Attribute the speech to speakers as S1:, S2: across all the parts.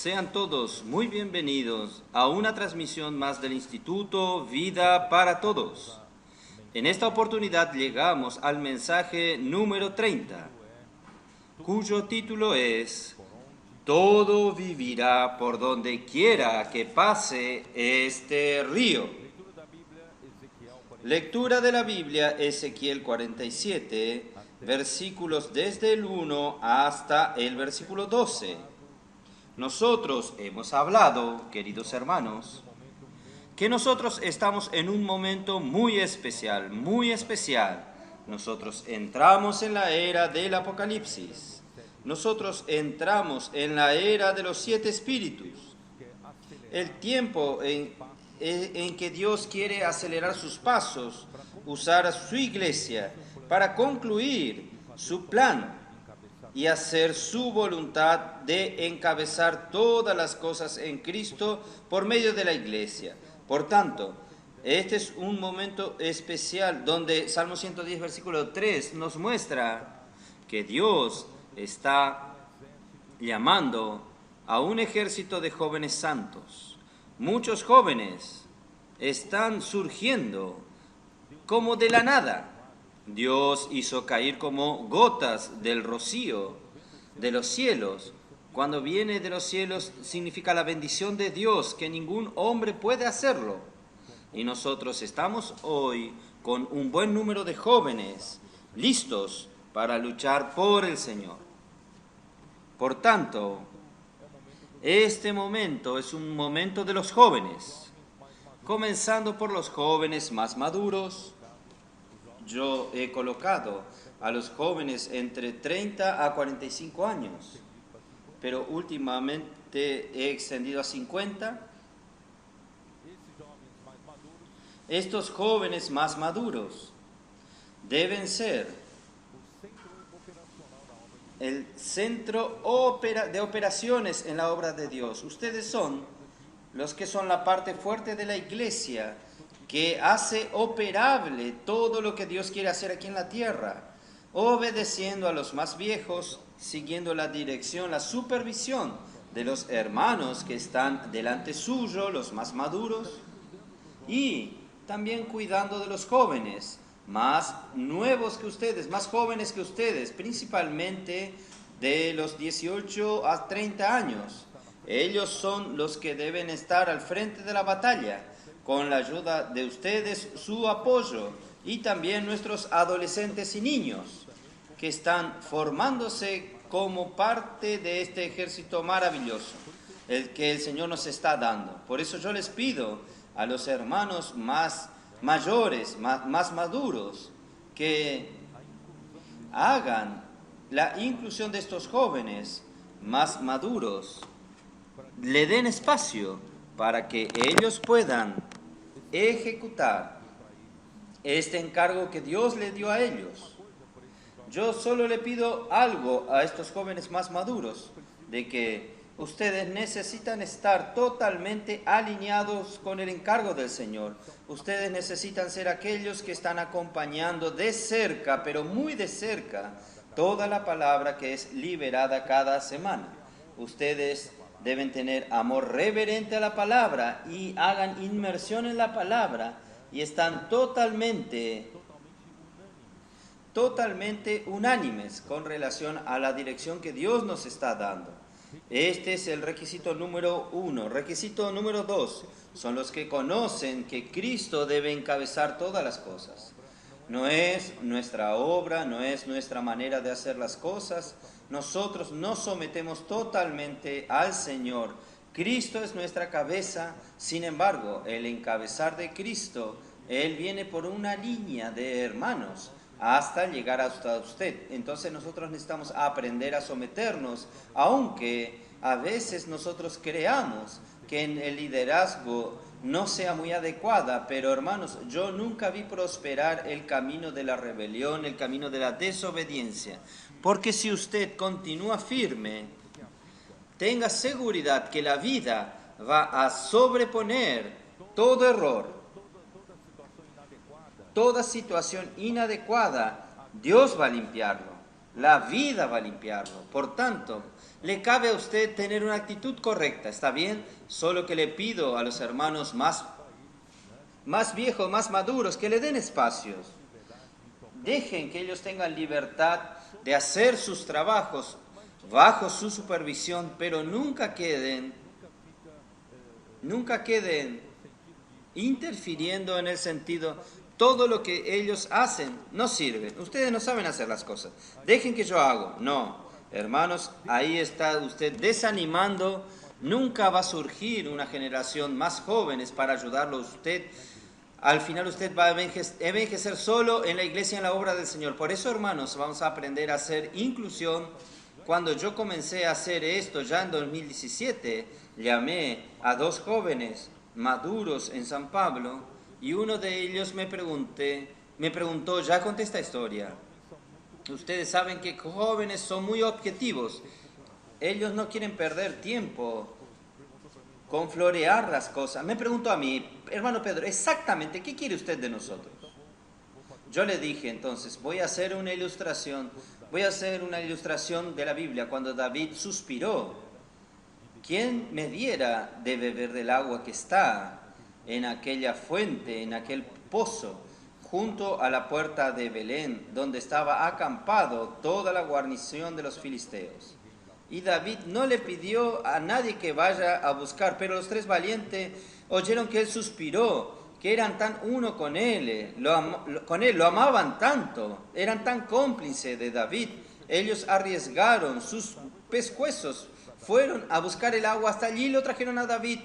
S1: Sean todos muy bienvenidos a una transmisión más del Instituto Vida para Todos. En esta oportunidad llegamos al mensaje número 30, cuyo título es Todo vivirá por donde quiera que pase este río. Lectura de la Biblia, Ezequiel 47, versículos desde el 1 hasta el versículo 12. Nosotros hemos hablado, queridos hermanos, que nosotros estamos en un momento muy especial, muy especial. Nosotros entramos en la era del Apocalipsis. Nosotros entramos en la era de los 7 espíritus. El tiempo en que Dios quiere acelerar sus pasos, usar a su iglesia para concluir su plan y hacer su voluntad de encabezar todas las cosas en Cristo por medio de la iglesia. Por tanto, este es un momento especial donde Salmo 110, versículo 3 nos muestra que Dios está llamando a un ejército de jóvenes santos. Muchos jóvenes están surgiendo como de la nada. Dios hizo caer como gotas del rocío de los cielos. Cuando viene de los cielos significa la bendición de Dios, que ningún hombre puede hacerlo. Y nosotros estamos hoy con un buen número de jóvenes listos para luchar por el Señor. Por tanto, este momento es un momento de los jóvenes, comenzando por los jóvenes más maduros. Yo he colocado a los jóvenes entre 30 a 45 años, pero últimamente he extendido a 50. Estos jóvenes más maduros deben ser el centro de operaciones en la obra de Dios. Ustedes son los que son la parte fuerte de la iglesia, que hace operable todo lo que Dios quiere hacer aquí en la tierra, obedeciendo a los más viejos, siguiendo la dirección, la supervisión de los hermanos que están delante suyo, los más maduros, y también cuidando de los jóvenes, más nuevos que ustedes, más jóvenes que ustedes, principalmente de los 18 a 30 años. Ellos son los que deben estar al frente de la batalla, con la ayuda de ustedes, su apoyo, y también nuestros adolescentes y niños, que están formándose como parte de este ejército maravilloso, el que el Señor nos está dando. Por eso yo les pido a los hermanos más mayores, más maduros, que hagan la inclusión de estos jóvenes más maduros, le den espacio para que ellos puedan ejecutar este encargo que Dios le dio a ellos. Yo solo le pido algo a estos jóvenes más maduros, de que ustedes necesitan estar totalmente alineados con el encargo del Señor. Ustedes necesitan ser aquellos que están acompañando de cerca, pero muy de cerca, toda la palabra que es liberada cada semana. Ustedes deben tener amor reverente a la palabra y hagan inmersión en la palabra y están totalmente unánimes con relación a la dirección que Dios nos está dando. Este es el requisito número 1. Requisito número 2 son los que conocen que Cristo debe encabezar todas las cosas. No es nuestra obra, no es nuestra manera de hacer las cosas. Nosotros nos sometemos totalmente al Señor. Cristo es nuestra cabeza. Sin embargo, el encabezar de Cristo, Él viene por una línea de hermanos hasta llegar hasta usted. Entonces nosotros necesitamos aprender a someternos, aunque a veces nosotros creamos que en el liderazgo no sea muy adecuada, pero hermanos, yo nunca vi prosperar el camino de la rebelión, el camino de la desobediencia, porque si usted continúa firme, tenga seguridad que la vida va a sobreponer todo error, toda situación inadecuada. Dios va a limpiarlo. la vida va a limpiarlo. Por tanto, le cabe a usted tener una actitud correcta, ¿está bien? Solo que le pido a los hermanos más viejos, más maduros, que le den espacios. Dejen que ellos tengan libertad de hacer sus trabajos bajo su supervisión, pero nunca queden interfiriendo en el sentido, todo lo que ellos hacen no sirve. Ustedes no saben hacer las cosas. Dejen que yo hago. No, hermanos, ahí está usted desanimando. Nunca va a surgir una generación más jóvenes para ayudarlo a usted. Al final usted va a envejecer solo en la iglesia, en la obra del Señor. Por eso, hermanos, vamos a aprender a hacer inclusión. Cuando yo comencé a hacer esto ya en 2017, llamé a 2 jóvenes maduros en San Pablo y uno de ellos me preguntó, ya conté esta historia. Ustedes saben que jóvenes son muy objetivos. Ellos no quieren perder tiempo con florear las cosas. Me preguntó a mí, hermano Pedro, exactamente, ¿qué quiere usted de nosotros? Yo le dije, entonces, voy a hacer una ilustración de la Biblia cuando David suspiró. ¿Quién me diera de beber del agua que está en aquella fuente, en aquel pozo, junto a la puerta de Belén, donde estaba acampado toda la guarnición de los filisteos? Y David no le pidió a nadie que vaya a buscar, pero los 3 valientes oyeron que él suspiró, que eran tan uno con él, lo amaban tanto, eran tan cómplices de David. Ellos arriesgaron sus pescuezos, fueron a buscar el agua hasta allí y lo trajeron a David.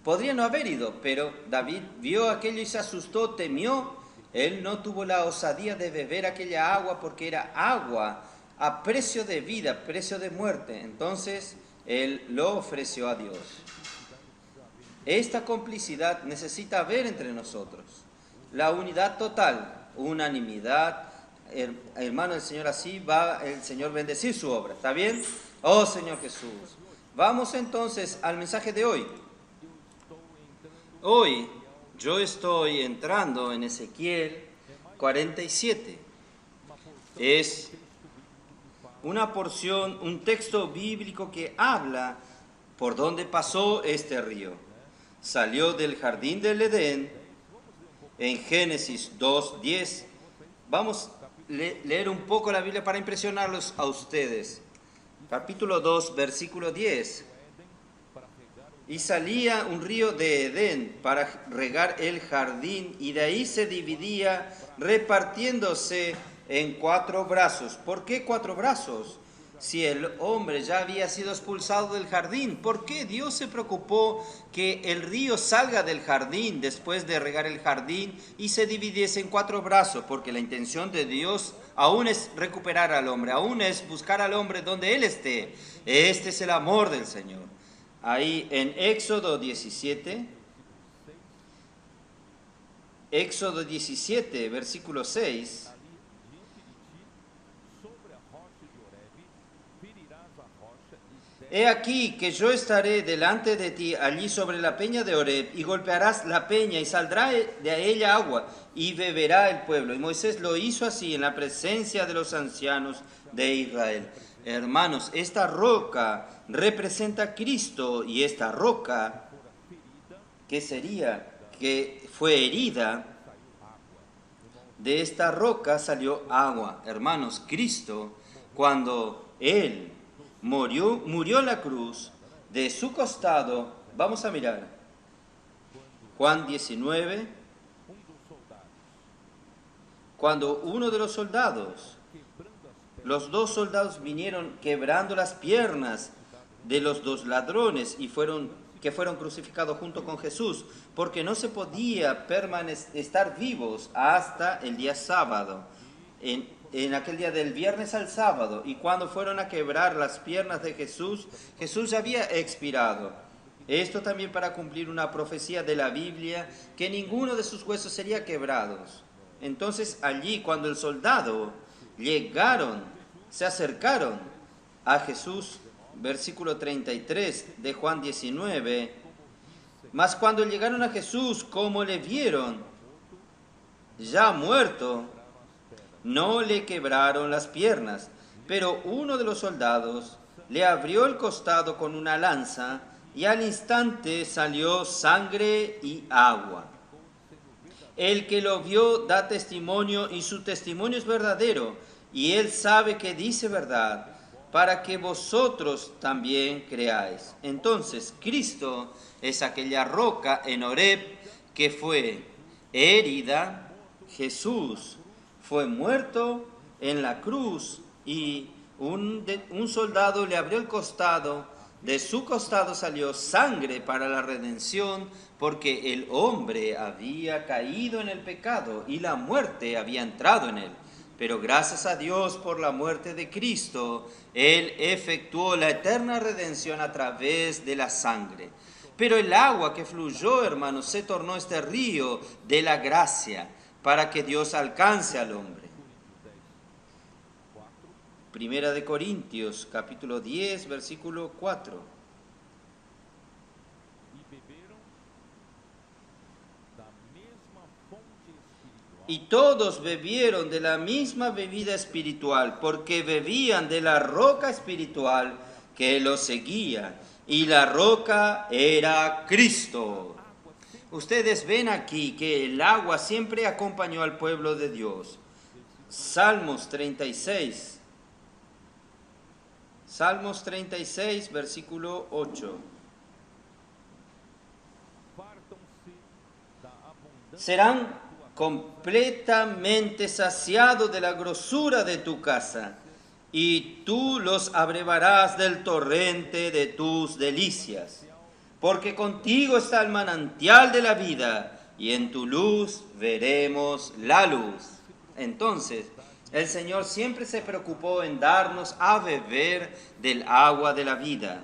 S1: Podría no haber ido, pero David vio aquello y se asustó, temió. Él no tuvo la osadía de beber aquella agua porque era agua a precio de vida, precio de muerte. Entonces, él lo ofreció a Dios. Esta complicidad necesita haber entre nosotros. La unidad total, unanimidad. Hermano, el Señor, así va el Señor bendecir su obra. ¿Está bien? Oh Señor Jesús. Vamos entonces al mensaje de hoy. Hoy yo estoy entrando en Ezequiel 47. Es una porción, un texto bíblico que habla por dónde pasó este río. Salió del jardín del Edén en Génesis 2:10. Vamos a leer un poco la Biblia para impresionarlos a ustedes. Capítulo 2, versículo 10. Y salía un río de Edén para regar el jardín, y de ahí se dividía, repartiéndose en 4 brazos. ¿Por qué 4 brazos? Si el hombre ya había sido expulsado del jardín, ¿por qué Dios se preocupó que el río salga del jardín después de regar el jardín y se dividiese en 4 brazos? Porque la intención de Dios aún es recuperar al hombre, aún es buscar al hombre donde él esté. Este es el amor del Señor. Ahí en Éxodo 17, versículo 6, he aquí que yo estaré delante de ti allí sobre la peña de Horeb, y golpearás la peña, y saldrá de ella agua, y beberá el pueblo. Y Moisés lo hizo así en la presencia de los ancianos de Israel. Hermanos, esta roca representa a Cristo, y esta roca, ¿qué sería? Que fue herida, de esta roca salió agua. Hermanos, Cristo, cuando Él murió en la cruz, de su costado, vamos a mirar, Juan 19, cuando uno de los soldados, los 2 soldados vinieron quebrando las piernas de los 2 ladrones que fueron crucificados junto con Jesús, porque no se podía estar vivos hasta el día sábado, en aquel día del viernes al sábado, y cuando fueron a quebrar las piernas de Jesús, Jesús ya había expirado. Esto también para cumplir una profecía de la Biblia, que ninguno de sus huesos sería quebrados. Entonces allí, cuando el soldado se acercaron a Jesús, versículo 33 de Juan 19, mas cuando llegaron a Jesús, como le vieron ya muerto, no le quebraron las piernas, pero uno de los soldados le abrió el costado con una lanza y al instante salió sangre y agua. El que lo vio da testimonio y su testimonio es verdadero, y él sabe que dice verdad, para que vosotros también creáis. Entonces, Cristo es aquella roca en Horeb que fue herida, Jesús fue muerto en la cruz y un soldado le abrió el costado, de su costado salió sangre para la redención, porque el hombre había caído en el pecado y la muerte había entrado en él. Pero gracias a Dios por la muerte de Cristo, Él efectuó la eterna redención a través de la sangre. Pero el agua que fluyó, hermanos, se tornó este río de la gracia para que Dios alcance al hombre. Primera de Corintios, capítulo 10, versículo 4. Y todos bebieron de la misma bebida espiritual, porque bebían de la roca espiritual que los seguía, y la roca era Cristo. Ustedes ven aquí que el agua siempre acompañó al pueblo de Dios. Salmos 36. Salmos 36, versículo 8. Serán completamente saciados de la grosura de tu casa, y tú los abrevarás del torrente de tus delicias. Porque contigo está el manantial de la vida, y en tu luz veremos la luz. Entonces, el Señor siempre se preocupó en darnos a beber del agua de la vida.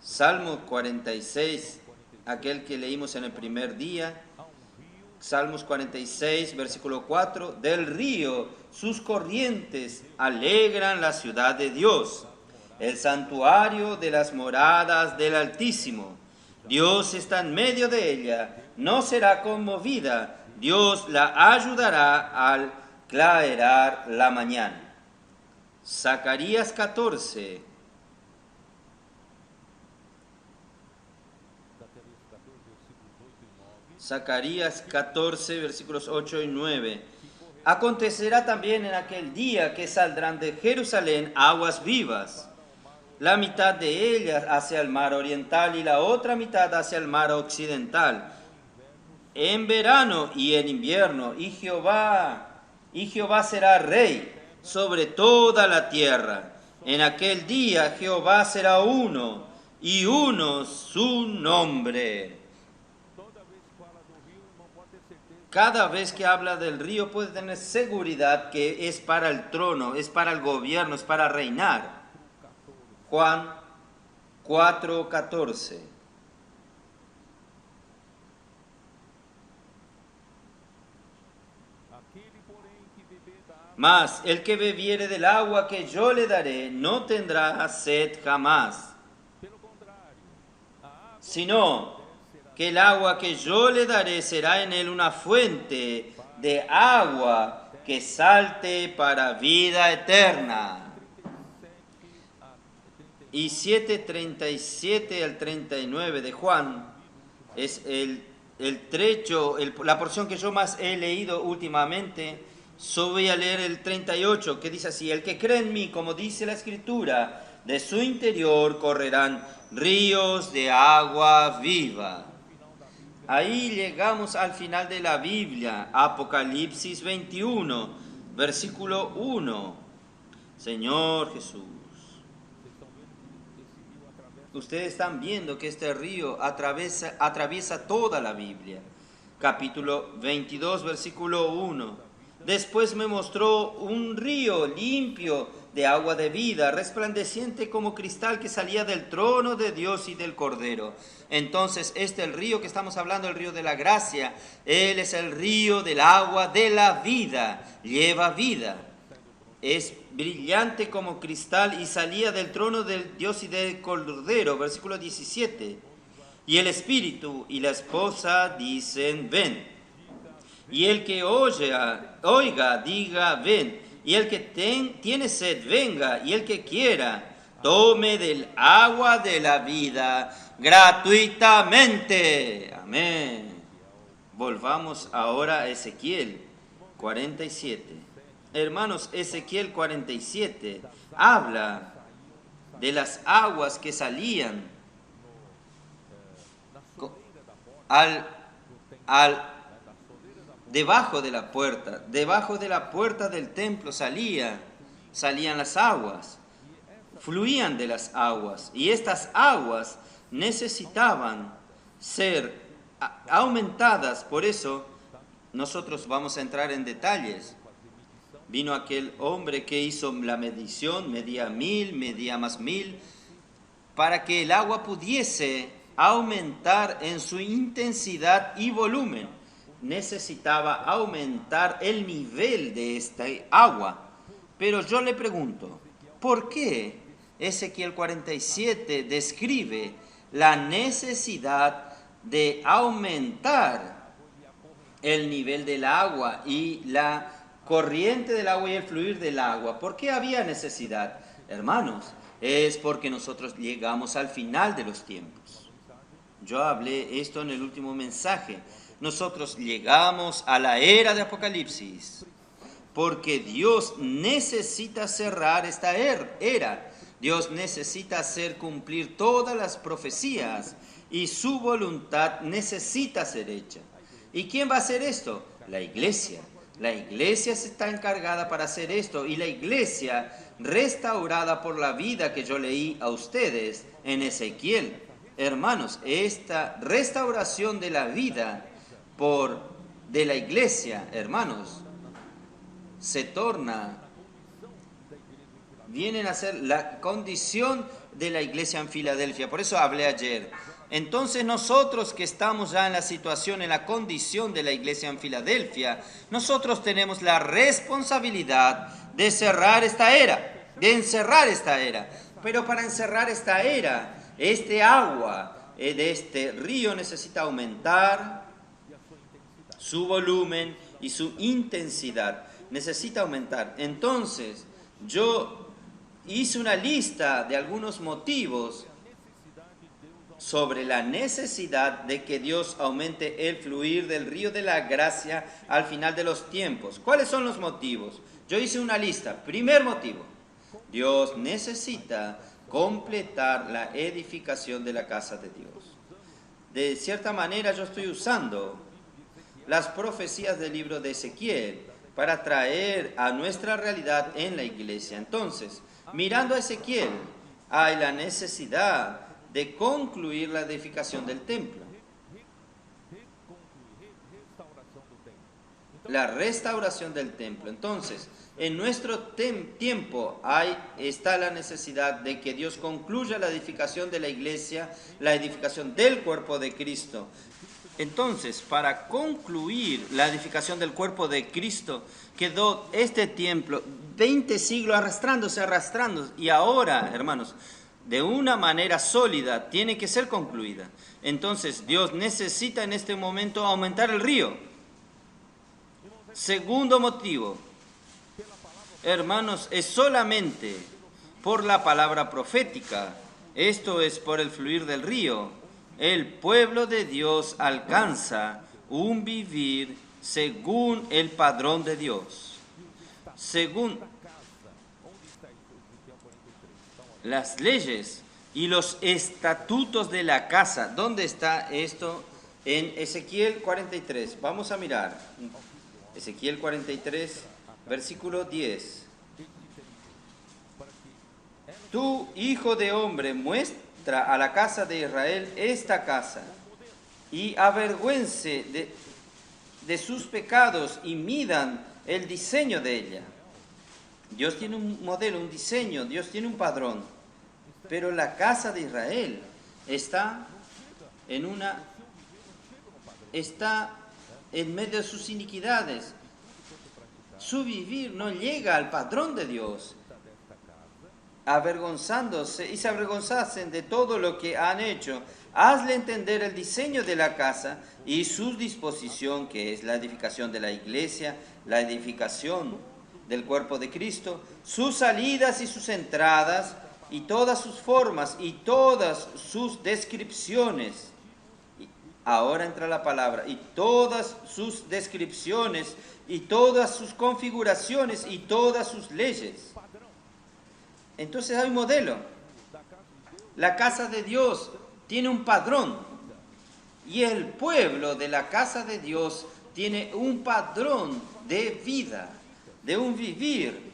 S1: Salmo 46, aquel que leímos en el primer día. Salmos 46, versículo 4, del río sus corrientes alegran la ciudad de Dios, el santuario de las moradas del Altísimo. Dios está en medio de ella, no será conmovida, Dios la ayudará al clarear la mañana. Zacarías 14. Zacarías 14, versículos 8 y 9. Acontecerá también en aquel día que saldrán de Jerusalén aguas vivas, la mitad de ellas hacia el mar oriental y la otra mitad hacia el mar occidental, en verano y en invierno, y Jehová será rey sobre toda la tierra. En aquel día Jehová será uno, y uno su nombre. Cada vez que habla del río puede tener seguridad que es para el trono, es para el gobierno, es para reinar. Juan 4:14. Mas el que bebiere del agua que yo le daré no tendrá sed jamás, sino que el agua que yo le daré será en él una fuente de agua que salte para vida eterna. Y 7:37 al 39 de Juan es el trecho, la porción que yo más he leído últimamente. Yo voy a leer el 38, que dice así: el que cree en mí, como dice la Escritura, de su interior correrán ríos de agua viva. Ahí llegamos al final de la Biblia, Apocalipsis 21, versículo 1. Señor Jesús, ustedes están viendo que este río atraviesa toda la Biblia. Capítulo 22, versículo 1. Después me mostró un río limpio de agua de vida, resplandeciente como cristal, que salía del trono de Dios y del Cordero. Entonces, el río que estamos hablando, el río de la gracia, Él es el río del agua de la vida, lleva vida. Es brillante como cristal y salía del trono del Dios y del Cordero. Versículo 17. Y el Espíritu y la esposa dicen: ven. Y el que oiga, diga, ven. Y el que tiene sed, venga. Y el que quiera, tome del agua de la vida gratuitamente. Amén. Volvamos ahora a Ezequiel 47. Hermanos, Ezequiel 47 habla de las aguas que salían debajo de la puerta del templo salían las aguas, fluían de las aguas, y estas aguas necesitaban ser aumentadas. Por eso nosotros vamos a entrar en detalles. Vino aquel hombre que hizo la medición, medía 1000, medía más 1000, para que el agua pudiese aumentar en su intensidad y volumen. Necesitaba aumentar el nivel de esta agua. Pero yo le pregunto, ¿por qué Ezequiel 47 describe la necesidad de aumentar el nivel del agua y la corriente del agua y el fluir del agua? ¿Por qué había necesidad? Hermanos, es porque nosotros llegamos al final de los tiempos. Yo hablé esto en el último mensaje. Nosotros llegamos a la era de Apocalipsis porque Dios necesita cerrar esta era. Dios necesita hacer cumplir todas las profecías y su voluntad necesita ser hecha. ¿Y quién va a hacer esto? La iglesia. La iglesia está encargada para hacer esto, y la iglesia restaurada por la vida que yo leí a ustedes en Ezequiel. Hermanos, esta restauración de la vida de la iglesia, hermanos, vienen a ser la condición de la iglesia en Filadelfia. Por eso hablé ayer. Entonces nosotros que estamos ya en la situación, en la condición de la iglesia en Filadelfia, nosotros tenemos la responsabilidad de cerrar esta era, de encerrar esta era. Pero para encerrar esta era, este agua de este río necesita aumentar su volumen y su intensidad. Necesita aumentar. Entonces, yo hice una lista de algunos motivos sobre la necesidad de que Dios aumente el fluir del río de la gracia al final de los tiempos. ¿Cuáles son los motivos? Yo hice una lista. Primer motivo: Dios necesita completar la edificación de la casa de Dios. De cierta manera, yo estoy usando las profecías del libro de Ezequiel para traer a nuestra realidad en la iglesia. Entonces, mirando a Ezequiel, hay la necesidad de concluir la edificación del templo. La restauración del templo. Entonces, en nuestro tiempo está la necesidad de que Dios concluya la edificación de la iglesia, la edificación del cuerpo de Cristo. Entonces, para concluir la edificación del cuerpo de Cristo, quedó este templo 20 siglos arrastrándose, y ahora, hermanos, de una manera sólida, tiene que ser concluida. Entonces, Dios necesita en este momento aumentar el río. Segundo motivo, hermanos, es solamente por la palabra profética, esto es por el fluir del río, el pueblo de Dios alcanza un vivir según el padrón de Dios, según las leyes y los estatutos de la casa. ¿Dónde está esto? En Ezequiel 43. Vamos a mirar. Ezequiel 43, versículo 10. Tú, hijo de hombre, muestra a la casa de Israel esta casa, y avergüence de sus pecados, y midan el diseño de ella. Dios tiene un modelo, un diseño, Dios tiene un padrón, pero la casa de Israel está en medio de sus iniquidades. Su vivir no llega al padrón de Dios. avergonzándose y se avergonzasen de todo lo que han hecho. Hazle entender el diseño de la casa y su disposición, que es la edificación de la iglesia, la edificación del cuerpo de Cristo, sus salidas y sus entradas, y todas sus formas y todas sus descripciones. Ahora entra la palabra, y todas sus descripciones, y todas sus configuraciones, y todas sus leyes. Entonces hay un modelo. La casa de Dios tiene un padrón, y el pueblo de la casa de Dios tiene un padrón de vida, de un vivir.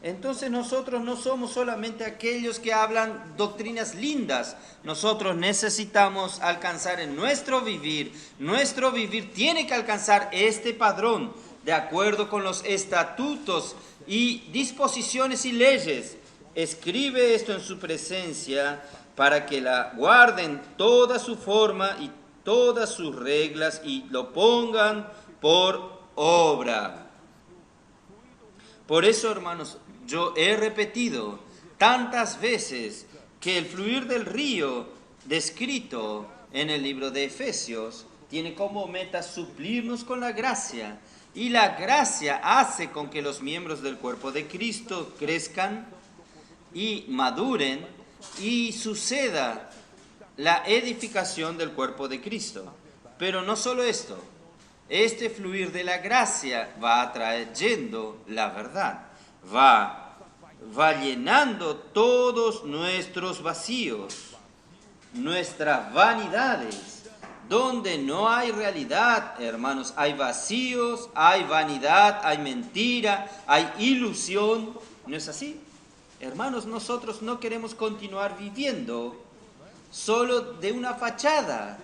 S1: Entonces nosotros no somos solamente aquellos que hablan doctrinas lindas. Nosotros necesitamos alcanzar en nuestro vivir tiene que alcanzar este padrón, de acuerdo con los estatutos y disposiciones y leyes. Escribe esto en su presencia para que la guarden toda su forma y todas sus reglas y lo pongan por obra. Por eso, hermanos, yo he repetido tantas veces que el fluir del río descrito en el libro de Efesios tiene como meta suplirnos con la gracia, y la gracia hace con que los miembros del cuerpo de Cristo crezcan y maduren y suceda la edificación del cuerpo de Cristo. Pero no solo esto, este fluir de la gracia va atrayendo la verdad, va llenando todos nuestros vacíos, nuestras vanidades. Donde no hay realidad, hermanos, hay vacíos, hay vanidad, hay mentira, hay ilusión. ¿No es así? Hermanos, nosotros no queremos continuar viviendo solo de una fachada,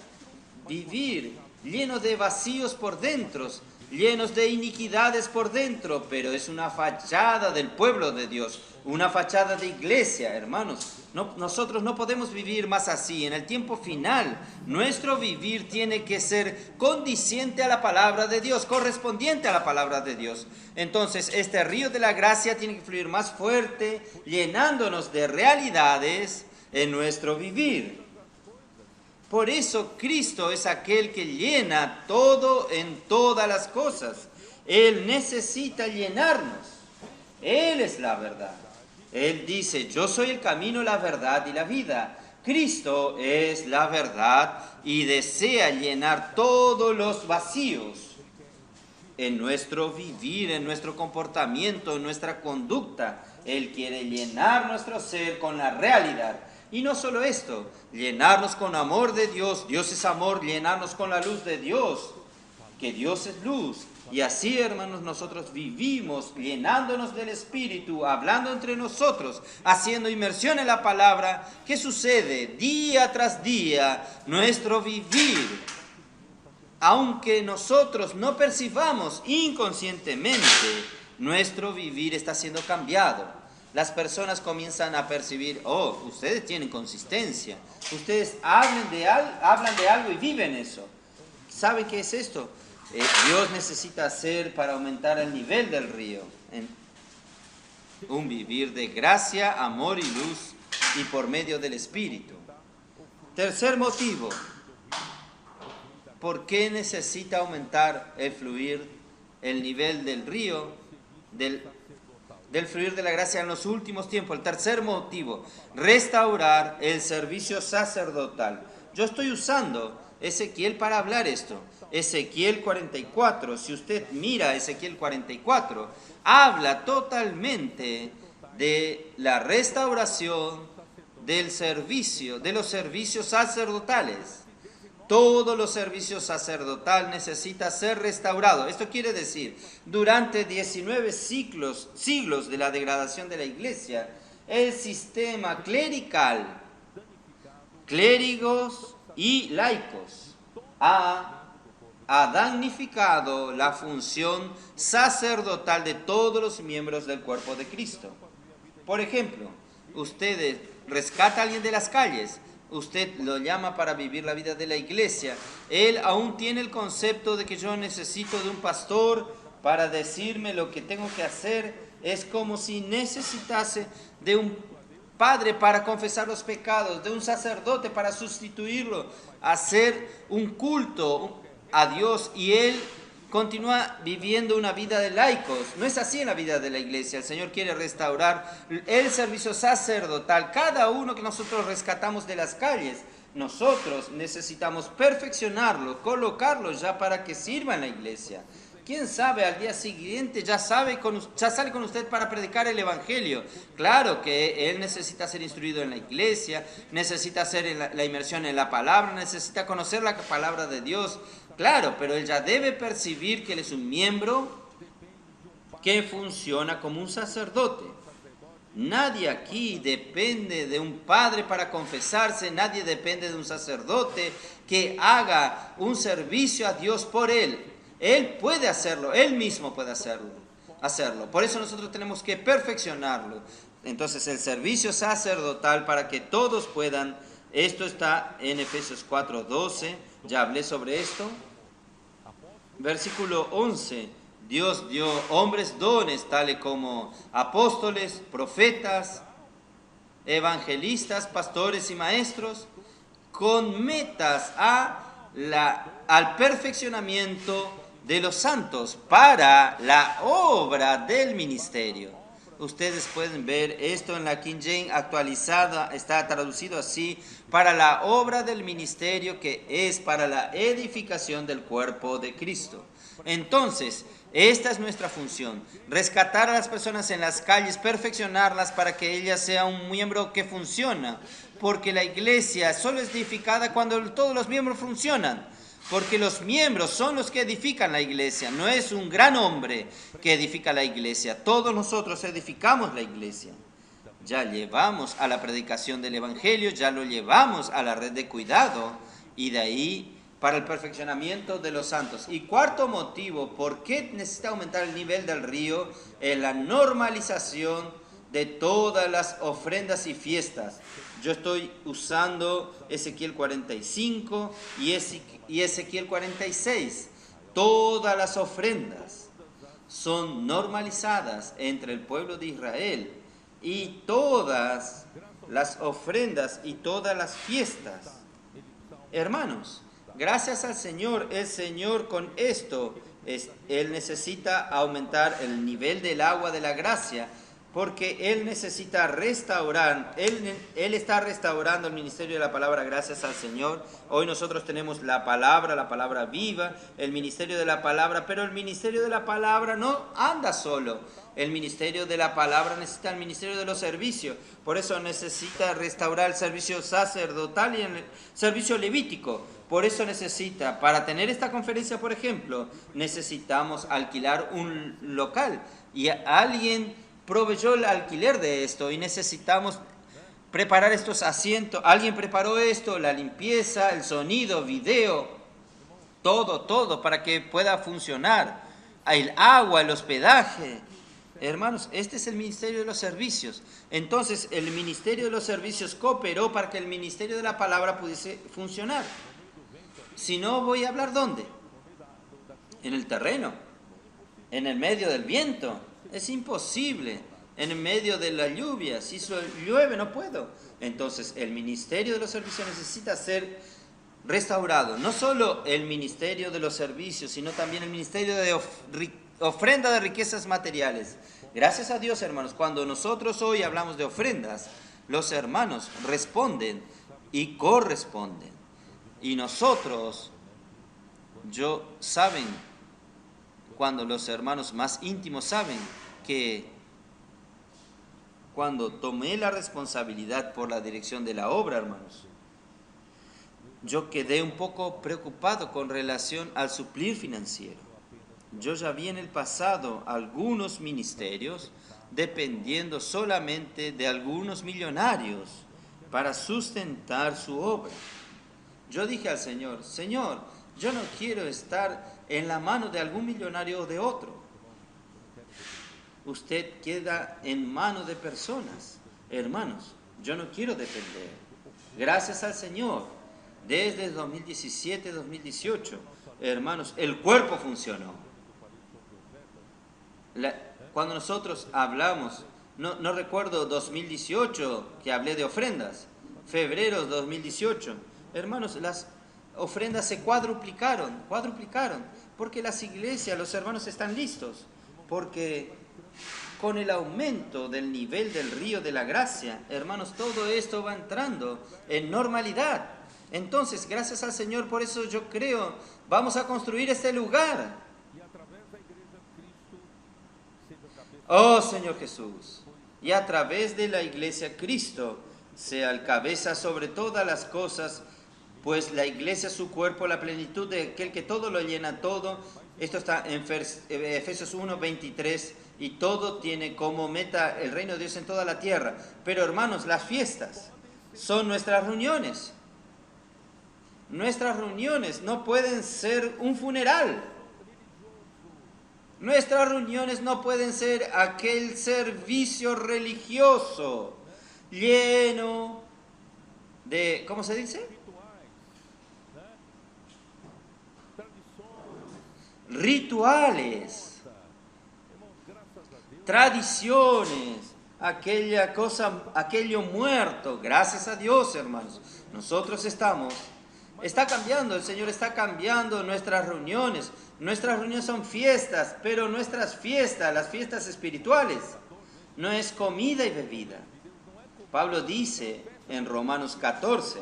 S1: vivir llenos de vacíos por dentro, llenos de iniquidades por dentro, pero es una fachada del pueblo de Dios, una fachada de iglesia, hermanos. Nosotros no podemos vivir más así. En el tiempo final, nuestro vivir tiene que ser condiciente a la palabra de Dios, correspondiente a la palabra de Dios. Entonces, este río de la gracia tiene que fluir más fuerte, llenándonos de realidades en nuestro vivir. Por eso Cristo es aquel que llena todo en todas las cosas. Él necesita llenarnos. Él es la verdad. Él dice, yo soy el camino, la verdad y la vida. Cristo es la verdad y desea llenar todos los vacíos en nuestro vivir, en nuestro comportamiento, en nuestra conducta. Él quiere llenar nuestro ser con la realidad. Y no solo esto, llenarnos con amor de Dios, Dios es amor, llenarnos con la luz de Dios, que Dios es luz. Y así, hermanos, nosotros vivimos llenándonos del Espíritu, hablando entre nosotros, haciendo inmersión en la palabra. ¿Qué sucede? Día tras día, nuestro vivir, aunque nosotros no percibamos inconscientemente, nuestro vivir está siendo cambiado. Las personas comienzan a percibir, oh, ustedes tienen consistencia, ustedes hablan de algo y viven eso. ¿Saben qué es esto? Dios necesita hacer para aumentar el nivel del río. Un vivir de gracia, amor y luz, y por medio del Espíritu. Tercer motivo. ¿Por qué necesita aumentar el fluir, el nivel del río, del fluir de la gracia en los últimos tiempos? El tercer motivo, restaurar el servicio sacerdotal. Yo estoy usando Ezequiel para hablar esto. Ezequiel 44, si usted mira Ezequiel 44, habla totalmente de la restauración del servicio, de los servicios sacerdotales. Todos los servicios sacerdotales necesitan ser restaurados. Esto quiere decir, durante 19 siglos de la degradación de la iglesia, el sistema clerical, clérigos y laicos, ha damnificado la función sacerdotal de todos los miembros del cuerpo de Cristo. Por ejemplo, usted rescata a alguien de las calles, usted lo llama para vivir la vida de la iglesia. Él aún tiene el concepto de que yo necesito de un pastor para decirme lo que tengo que hacer. Es como si necesitase de un padre para confesar los pecados, de un sacerdote para sustituirlo, hacer un culto a Dios, y él continúa viviendo una vida de laicos. No es así en la vida de la iglesia. El Señor quiere restaurar el servicio sacerdotal, cada uno que nosotros rescatamos de las calles. Nosotros necesitamos perfeccionarlo, colocarlo ya para que sirva en la iglesia. ¿Quién sabe, al día siguiente ya sale con usted para predicar el Evangelio? Claro que él necesita ser instruido en la iglesia, necesita hacer la inmersión en la palabra, necesita conocer la palabra de Dios. Claro, pero él ya debe percibir que él es un miembro que funciona como un sacerdote. Nadie aquí depende de un padre para confesarse, nadie depende de un sacerdote que haga un servicio a Dios por él. Él puede hacerlo, él mismo puede hacerlo. Por eso nosotros tenemos que perfeccionarlo. Entonces el servicio sacerdotal para que todos puedan, esto está en Efesios 4:12, ya hablé sobre esto. Versículo 11, Dios dio hombres dones tales como apóstoles, profetas, evangelistas, pastores y maestros, con metas al perfeccionamiento de los santos para la obra del ministerio. Ustedes pueden ver esto en la King James actualizada, está traducido así: para la obra del ministerio, que es para la edificación del cuerpo de Cristo. Entonces, esta es nuestra función: rescatar a las personas en las calles, perfeccionarlas para que ellas sean un miembro que funciona, porque la iglesia solo es edificada cuando todos los miembros funcionan. Porque los miembros son los que edifican la iglesia, no es un gran hombre que edifica la iglesia, todos nosotros edificamos la iglesia. Ya llevamos a la predicación del Evangelio, ya lo llevamos a la red de cuidado, y de ahí para el perfeccionamiento de los santos. Y cuarto motivo, ¿por qué necesita aumentar el nivel del río? Es la normalización de todas las ofrendas y fiestas. Yo estoy usando Ezequiel 45 y Ezequiel 46. Todas las ofrendas son normalizadas entre el pueblo de Israel, y todas las ofrendas y todas las fiestas. Hermanos, gracias al Señor, el Señor con esto, Él necesita aumentar el nivel del agua de la gracia, porque Él necesita restaurar, Él está restaurando el ministerio de la palabra gracias al Señor. Hoy nosotros tenemos la palabra viva, el ministerio de la palabra, pero el ministerio de la palabra no anda solo. El ministerio de la palabra necesita el ministerio de los servicios. Por eso necesita restaurar el servicio sacerdotal y el servicio levítico. Por eso necesita, para tener esta conferencia, por ejemplo, necesitamos alquilar un local, y alguien proveyó el alquiler de esto, y necesitamos preparar estos asientos. Alguien preparó esto, la limpieza, el sonido, video, todo para que pueda funcionar. El agua, el hospedaje. Hermanos, este es el ministerio de los servicios. Entonces, el ministerio de los servicios cooperó para que el ministerio de la palabra pudiese funcionar. Si no, voy a hablar ¿dónde? En el terreno, en el medio del viento. Es imposible. En el medio de la lluvia, si llueve no puedo. Entonces el ministerio de los servicios necesita ser restaurado. No solo el ministerio de los servicios, sino también el ministerio de ofrenda de riquezas materiales. Gracias a Dios, hermanos, cuando nosotros hoy hablamos de ofrendas, los hermanos responden y corresponden. Y nosotros, cuando los hermanos más íntimos saben que cuando tomé la responsabilidad por la dirección de la obra, hermanos, yo quedé un poco preocupado con relación al suplir financiero. Yo ya vi en el pasado algunos ministerios dependiendo solamente de algunos millonarios para sustentar su obra. Yo dije al Señor: Señor, yo no quiero estar en la mano de algún millonario o de otro. Usted queda en manos de personas. Hermanos, yo no quiero depender. Gracias al Señor, desde 2017, 2018, hermanos, el cuerpo funcionó. Cuando nosotros hablamos no recuerdo 2018 que hablé de ofrendas, febrero 2018. Hermanos, las ofrendas se cuadruplicaron, porque las iglesias, los hermanos están listos, porque con el aumento del nivel del río de la gracia, hermanos, todo esto va entrando en normalidad. Entonces, gracias al Señor, por eso yo creo, vamos a construir este lugar. Oh Señor Jesús, y a través de la iglesia Cristo sea el cabeza sobre todas las cosas, pues la iglesia es su cuerpo, la plenitud de aquel que todo lo llena todo. Esto está en Efesios 1, 23, y todo tiene como meta el reino de Dios en toda la tierra. Pero hermanos, las fiestas son nuestras reuniones. Nuestras reuniones no pueden ser un funeral. Nuestras reuniones no pueden ser aquel servicio religioso lleno de, ¿cómo se dice? Rituales, tradiciones, aquella cosa, aquello muerto. Gracias a Dios, hermanos. Nosotros está cambiando, el Señor está cambiando nuestras reuniones. Nuestras reuniones son fiestas, pero nuestras fiestas, las fiestas espirituales, no es comida y bebida. Pablo dice en Romanos 14,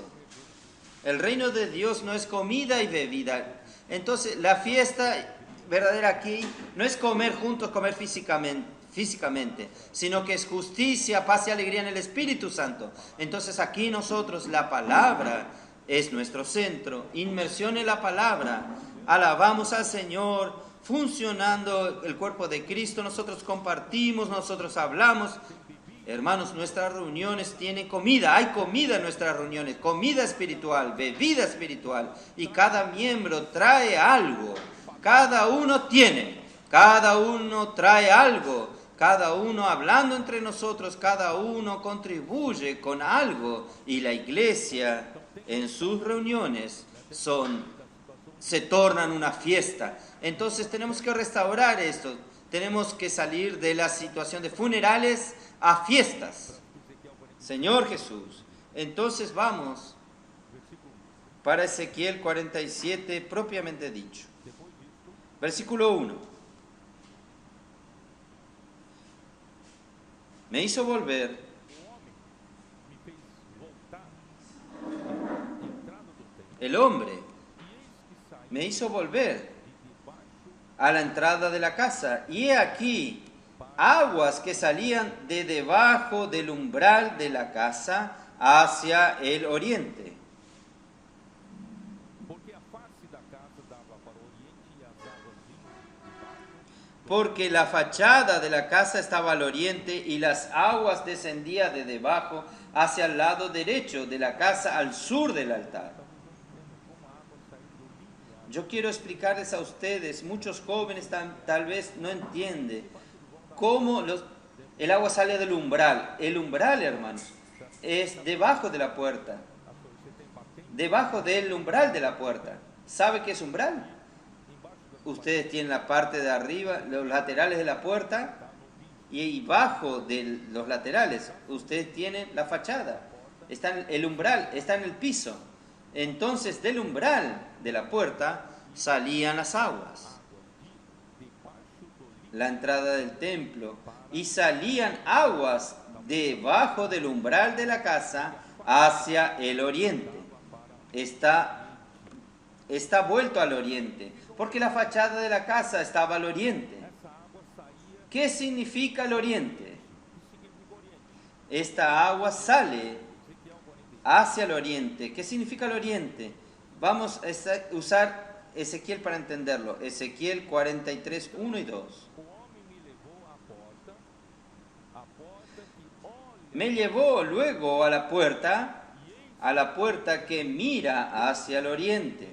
S1: el reino de Dios no es comida y bebida. Entonces, la fiesta verdadera aquí no es comer juntos, comer físicamente, sino que es justicia, paz y alegría en el Espíritu Santo. Entonces, aquí nosotros, la palabra es nuestro centro, inmersión en la palabra, alabamos al Señor, funcionando el cuerpo de Cristo, nosotros compartimos, nosotros hablamos. Hermanos, nuestras reuniones tienen comida, hay comida en nuestras reuniones, comida espiritual, bebida espiritual, y cada miembro trae algo, cada uno trae algo, cada uno hablando entre nosotros, cada uno contribuye con algo, y la iglesia en sus reuniones se tornan una fiesta. Entonces tenemos que restaurar esto, tenemos que salir de la situación de funerales a fiestas. Señor Jesús, entonces vamos para Ezequiel 47 propiamente dicho. Versículo 1. Me hizo volver el hombre, me hizo volver a la entrada de la casa, y he aquí aguas que salían de debajo del umbral de la casa hacia el oriente. Porque la fachada de la casa estaba al oriente y las aguas descendían de debajo hacia el lado derecho de la casa al sur del altar. Yo quiero explicarles a ustedes, muchos jóvenes tal vez no entienden cómo el agua sale del umbral. El umbral, hermanos, es debajo de la puerta, debajo del umbral de la puerta. ¿Sabe qué es umbral? Ustedes tienen la parte de arriba, los laterales de la puerta, y bajo de los laterales ustedes tienen la fachada. El umbral está en el piso. Entonces del umbral de la puerta salían las aguas, la entrada del templo, y salían aguas debajo del umbral de la casa hacia el oriente. Está vuelto al oriente, porque la fachada de la casa estaba al oriente. ¿Qué significa el oriente? Esta agua sale hacia el oriente. ¿Qué significa el oriente? Vamos a usar Ezequiel para entenderlo. Ezequiel 43, 1 y 2. Me llevó luego a la puerta que mira hacia el oriente.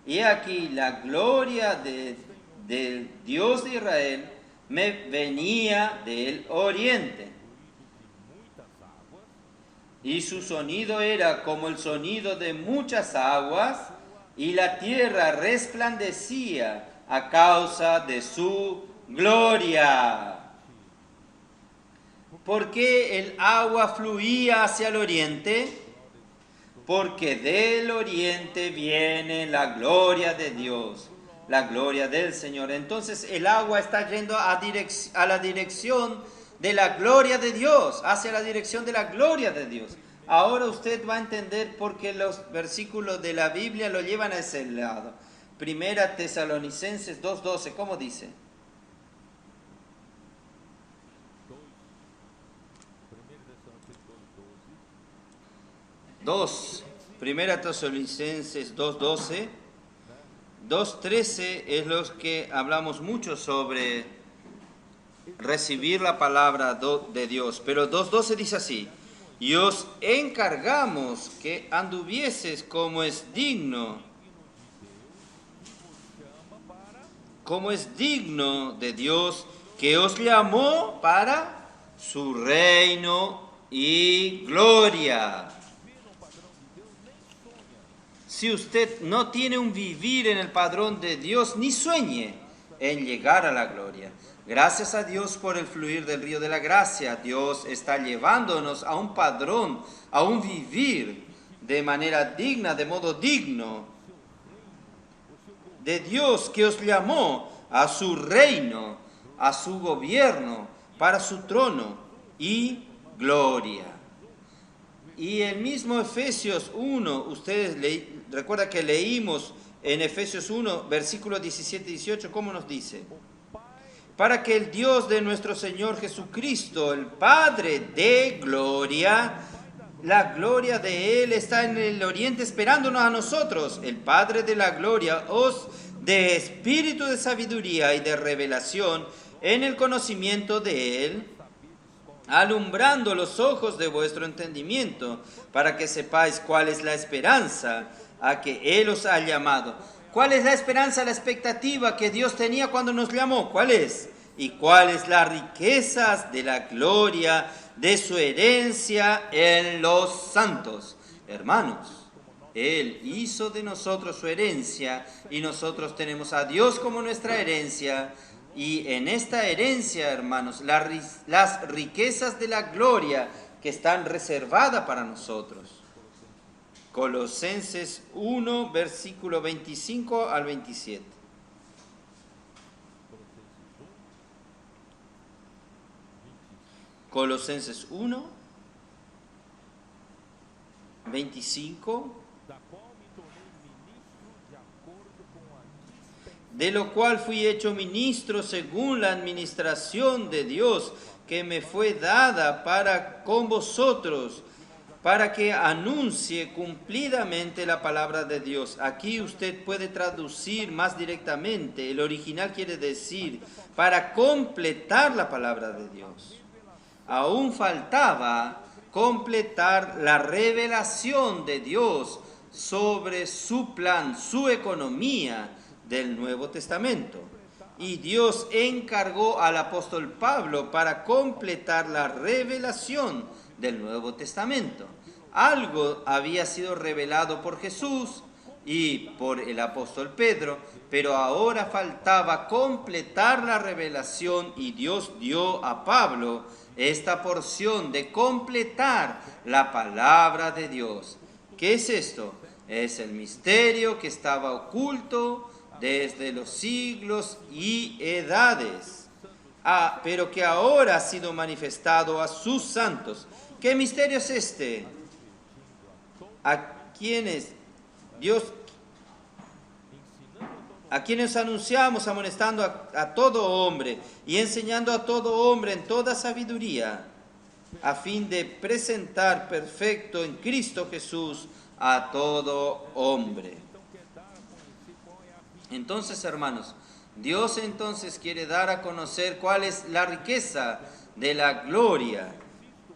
S1: Y aquí la gloria del Dios de Israel me venía del oriente. Y su sonido era como el sonido de muchas aguas, y la tierra resplandecía a causa de su gloria. ¿Por qué el agua fluía hacia el oriente? Porque del oriente viene la gloria de Dios, la gloria del Señor. Entonces el agua está yendo a la dirección de la gloria de Dios, hacia la dirección de la gloria de Dios. Ahora usted va a entender por qué los versículos de la Biblia lo llevan a ese lado. Primera Tesalonicenses 2:12, ¿cómo dice? 2, Primera Tesalonicenses 2:12, 2:13 es los que hablamos mucho sobre recibir la palabra de Dios, pero 2:12 dice así: y os encargamos que anduvieses como es digno de Dios, que os llamó para su reino y gloria. Si usted no tiene un vivir en el padrón de Dios, ni sueñe en llegar a la gloria. Gracias a Dios por el fluir del río de la gracia. Dios está llevándonos a un padrón, a un vivir de manera digna, de modo digno, de Dios que os llamó a su reino, a su gobierno, para su trono y gloria. Y el mismo Efesios 1, ustedes recuerda que leímos en Efesios 1, versículos 17 y 18, ¿cómo nos dice? Para que el Dios de nuestro Señor Jesucristo, el Padre de gloria, la gloria de Él está en el oriente esperándonos a nosotros. El Padre de la gloria os dé espíritu de sabiduría y de revelación en el conocimiento de Él, alumbrando los ojos de vuestro entendimiento, para que sepáis cuál es la esperanza a que Él os ha llamado. ¿Cuál es la esperanza, la expectativa que Dios tenía cuando nos llamó? ¿Cuál es? ¿Y cuáles las riquezas de la gloria de su herencia en los santos? Hermanos, Él hizo de nosotros su herencia y nosotros tenemos a Dios como nuestra herencia. Y en esta herencia, hermanos, las riquezas de la gloria que están reservadas para nosotros. Colosenses 1, versículo 25 al 27. Colosenses 1, 25. De lo cual fui hecho ministro según la administración de Dios que me fue dada para con vosotros, para que anuncie cumplidamente la palabra de Dios. Aquí usted puede traducir más directamente. El original quiere decir para completar la palabra de Dios. Aún faltaba completar la revelación de Dios sobre su plan, su economía del Nuevo Testamento. Y Dios encargó al apóstol Pablo para completar la revelación del Nuevo Testamento. Algo había sido revelado por Jesús y por el apóstol Pedro, pero ahora faltaba completar la revelación y Dios dio a Pablo esta porción de completar la palabra de Dios. ¿Qué es esto? Es el misterio que estaba oculto desde los siglos y edades, pero que ahora ha sido manifestado a sus santos. ¿Qué misterio es este? A quienes anunciamos amonestando a todo hombre y enseñando a todo hombre en toda sabiduría, a fin de presentar perfecto en Cristo Jesús a todo hombre. Entonces, hermanos, Dios entonces quiere dar a conocer cuál es la riqueza de la gloria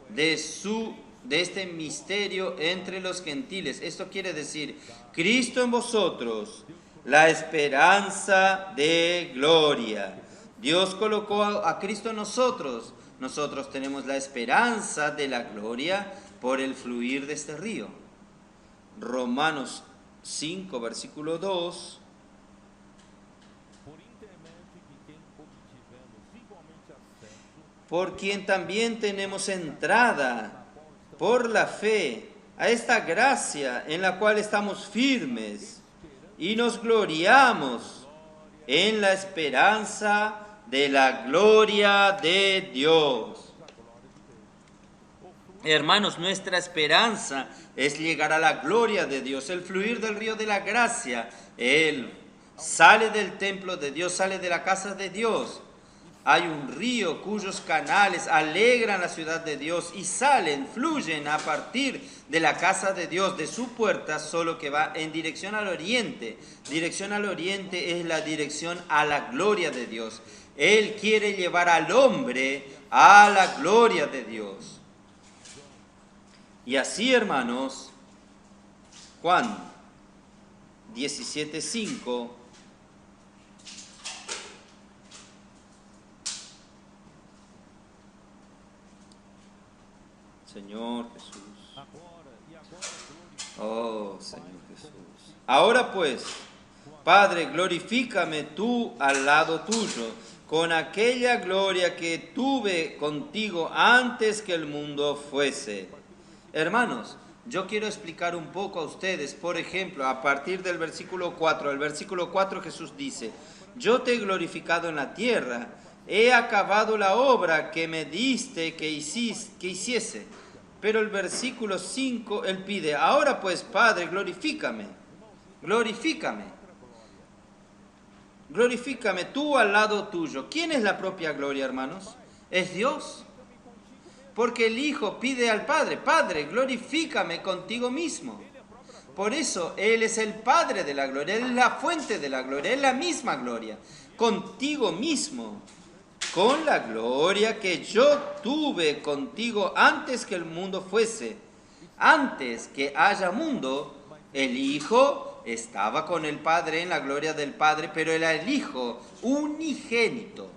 S1: de este misterio entre los gentiles. Esto quiere decir, Cristo en vosotros, la esperanza de gloria. Dios colocó a Cristo en nosotros. Nosotros tenemos la esperanza de la gloria por el fluir de este río. Romanos 5, versículo 2. por quien también tenemos entrada por la fe a esta gracia en la cual estamos firmes y nos gloriamos en la esperanza de la gloria de Dios. Hermanos, nuestra esperanza es llegar a la gloria de Dios, el fluir del río de la gracia. Él sale del templo de Dios, sale de la casa de Dios. Hay un río cuyos canales alegran la ciudad de Dios y salen, fluyen a partir de la casa de Dios, de su puerta, solo que va en dirección al oriente. Dirección al oriente es la dirección a la gloria de Dios. Él quiere llevar al hombre a la gloria de Dios. Y así, hermanos, Juan 17:5 Señor Jesús. Oh, Señor Jesús. Ahora pues, Padre, glorifícame tú al lado tuyo, con aquella gloria que tuve contigo antes que el mundo fuese. Hermanos, yo quiero explicar un poco a ustedes, por ejemplo, a partir del versículo 4. El versículo 4 Jesús dice, yo te he glorificado en la tierra, he acabado la obra que me diste que hiciese. Pero el versículo 5, él pide, ahora pues, Padre, glorifícame, glorifícame. Glorifícame tú al lado tuyo. ¿Quién es la propia gloria, hermanos? Es Dios. Porque el Hijo pide al Padre, Padre, glorifícame contigo mismo. Por eso Él es el Padre de la gloria, Él es la fuente de la gloria, Él es la misma gloria. Contigo mismo, con la gloria que yo tuve contigo antes que el mundo fuese. Antes que haya mundo, el Hijo estaba con el Padre en la gloria del Padre, pero era el Hijo unigénito.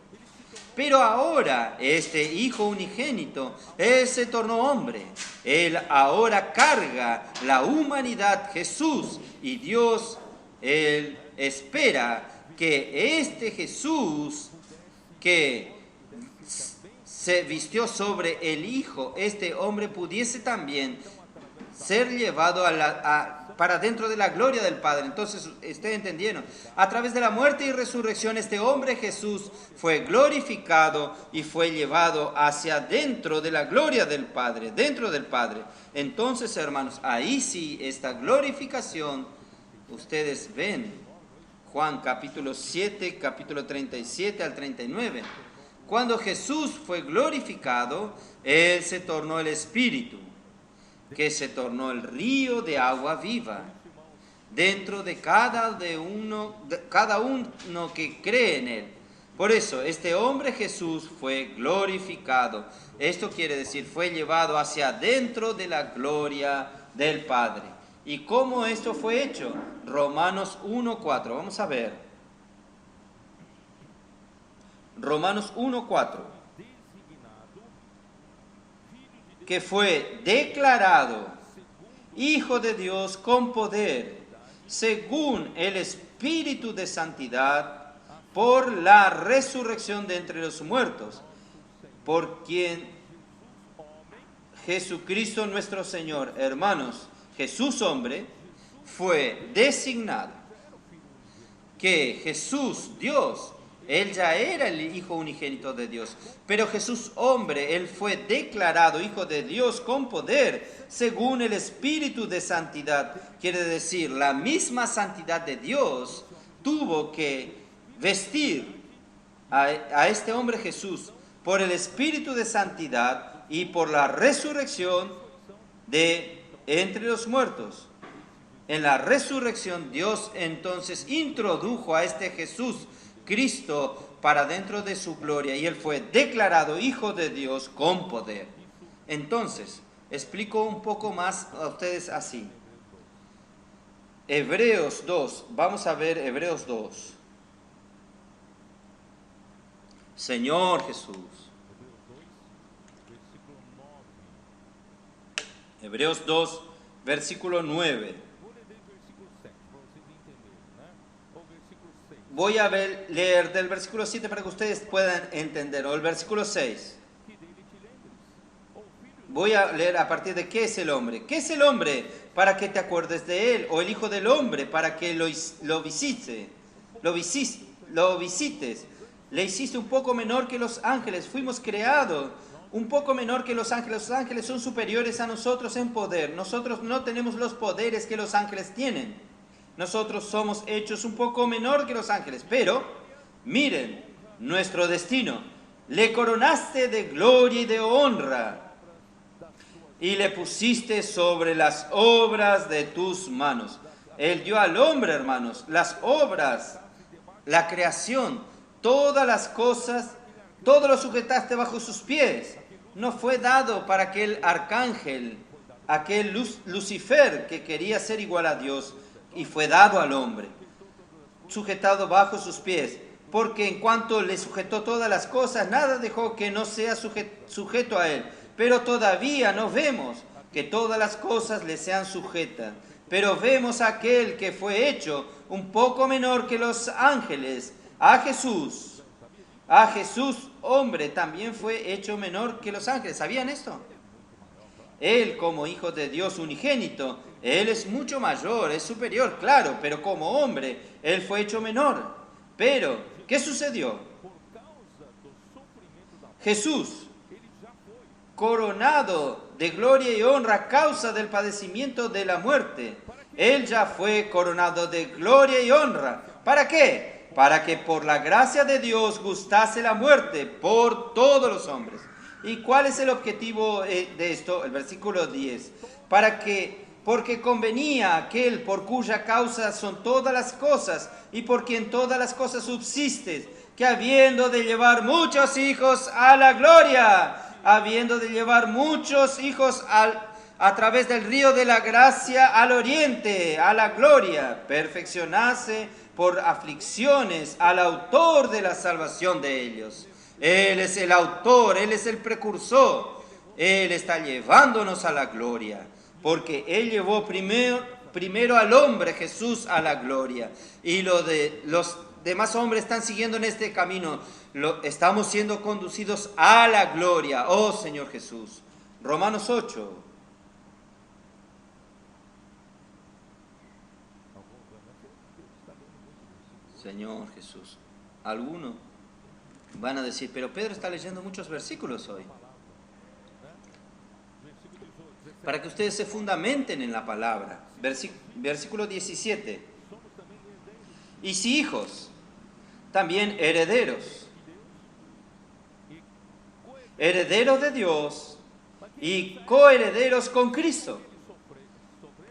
S1: Pero ahora este Hijo unigénito, Él se tornó hombre. Él ahora carga la humanidad, Jesús, y Dios, Él espera que este Jesús que se vistió sobre el Hijo, este hombre pudiese también ser llevado para dentro de la gloria del Padre. Entonces, ustedes entendieron, a través de la muerte y resurrección, este hombre Jesús fue glorificado y fue llevado hacia dentro de la gloria del Padre, dentro del Padre. Entonces, hermanos, ahí sí, esta glorificación, ustedes ven, Juan capítulo 7, capítulo 37 al 39. Cuando Jesús fue glorificado, Él se tornó el Espíritu, que se tornó el río de agua viva dentro de cada uno que cree en Él. Por eso, este hombre Jesús fue glorificado. Esto quiere decir, fue llevado hacia dentro de la gloria del Padre. ¿Y cómo esto fue hecho? Romanos 1:4. Vamos a ver. Romanos 1:4. Que fue declarado Hijo de Dios con poder, según el Espíritu de Santidad, por la resurrección de entre los muertos, por quien Jesucristo nuestro Señor, hermanos, Jesús hombre, fue designado que Jesús, Dios, Él ya era el Hijo unigénito de Dios, pero Jesús hombre, Él fue declarado Hijo de Dios con poder, según el Espíritu de Santidad. Quiere decir, la misma santidad de Dios tuvo que vestir a este hombre Jesús por el Espíritu de Santidad y por la resurrección de entre los muertos. En la resurrección Dios entonces introdujo a este Jesús Cristo para dentro de su gloria y Él fue declarado Hijo de Dios con poder. Entonces, explico un poco más a ustedes así. Hebreos 2, vamos a ver Hebreos 2. Señor Jesús. Hebreos 2, versículo 9. Voy a leer del versículo 7 para que ustedes puedan entender, o el versículo 6. voy a leer a partir de qué es el hombre. ¿Qué es el hombre para que te acuerdes de él? O el hijo del hombre para que lo visites. Le hiciste un poco menor que los ángeles. Fuimos creados un poco menor que los ángeles. Los ángeles son superiores a nosotros en poder. Nosotros no tenemos los poderes que los ángeles tienen. Nosotros somos hechos un poco menor que los ángeles. Pero, miren, nuestro destino. Le coronaste de gloria y de honra. Y le pusiste sobre las obras de tus manos. Él dio al hombre, hermanos, las obras, la creación, todas las cosas, todo lo sujetaste bajo sus pies. No fue dado para aquel arcángel, aquel Lucifer que quería ser igual a Dios, y fue dado al hombre, sujetado bajo sus pies. Porque en cuanto le sujetó todas las cosas, nada dejó que no sea sujeto a él. Pero todavía no vemos que todas las cosas le sean sujetas. Pero vemos a aquel que fue hecho un poco menor que los ángeles, a Jesús. A Jesús, hombre, también fue hecho menor que los ángeles. ¿Sabían esto? Él, como hijo de Dios unigénito, él es mucho mayor, es superior, claro, pero como hombre, él fue hecho menor. Pero, ¿qué sucedió? Jesús, coronado de gloria y honra a causa del padecimiento de la muerte. Él ya fue coronado de gloria y honra. ¿Para qué? Para que por la gracia de Dios gustase la muerte por todos los hombres. ¿Y cuál es el objetivo de esto? El versículo 10. Porque convenía a aquel por cuya causa son todas las cosas y por quien todas las cosas subsisten, que habiendo de llevar muchos hijos a la gloria, habiendo de llevar muchos hijos a través del río de la gracia al oriente, a la gloria, perfeccionase por aflicciones al autor de la salvación de ellos. Él es el autor, Él es el precursor, Él está llevándonos a la gloria, porque Él llevó primero al hombre, Jesús, a la gloria, y los demás hombres están siguiendo en este camino. Estamos siendo conducidos a la gloria, oh Señor Jesús. Romanos 8. Señor Jesús. Algunos van a decir, pero Pedro está leyendo muchos versículos hoy. Para que ustedes se fundamenten en la palabra. Versículo 17. Y si hijos, también herederos. Herederos de Dios y coherederos con Cristo.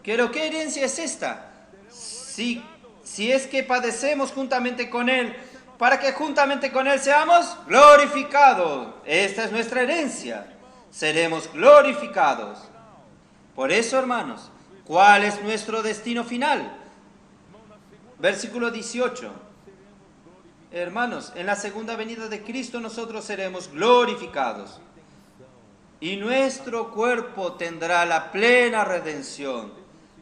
S1: ¿Pero qué herencia es esta? Si es que padecemos juntamente con Él, para que juntamente con Él seamos glorificados. Esta es nuestra herencia. Seremos glorificados. Por eso, hermanos, ¿cuál es nuestro destino final? Versículo 18. Hermanos, en la segunda venida de Cristo nosotros seremos glorificados. Y nuestro cuerpo tendrá la plena redención,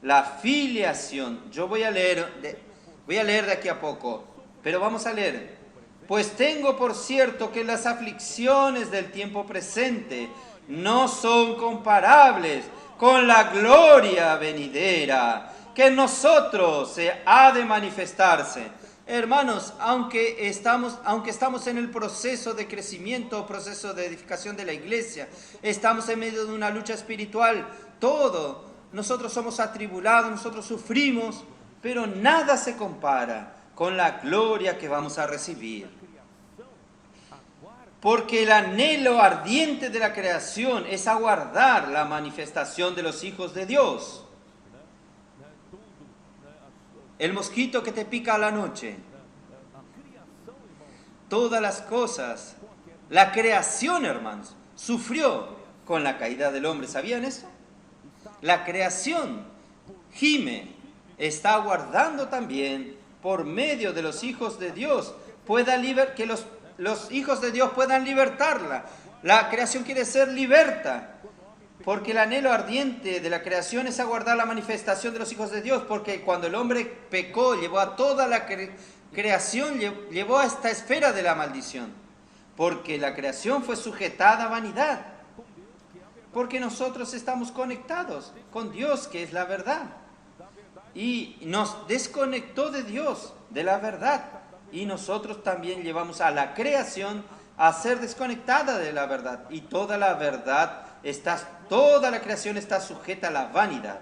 S1: la filiación. Yo voy a leer de aquí a poco, pero vamos a leer. Pues tengo por cierto que las aflicciones del tiempo presente no son comparables con la gloria venidera que en nosotros se ha de manifestarse. Hermanos, aunque estamos en el proceso de crecimiento, proceso de edificación de la iglesia, estamos en medio de una lucha espiritual, nosotros somos atribulados, nosotros sufrimos, pero nada se compara con la gloria que vamos a recibir. Porque el anhelo ardiente de la creación es aguardar la manifestación de los hijos de Dios. El mosquito que te pica a la noche. Todas las cosas. La creación, hermanos, sufrió con la caída del hombre. ¿Sabían eso? La creación gime, está aguardando también por medio de los hijos de Dios que los hijos de Dios puedan libertarla. La creación quiere ser liberta. Porque el anhelo ardiente de la creación es aguardar la manifestación de los hijos de Dios. Porque cuando el hombre pecó, llevó a toda la creación, llevó a esta esfera de la maldición. Porque la creación fue sujetada a vanidad. porque nosotros estamos conectados con Dios, que es la verdad. Y nos desconectó de Dios, de la verdad. Y nosotros también llevamos a la creación a ser desconectada de la verdad. Y toda la creación está sujeta a la vanidad.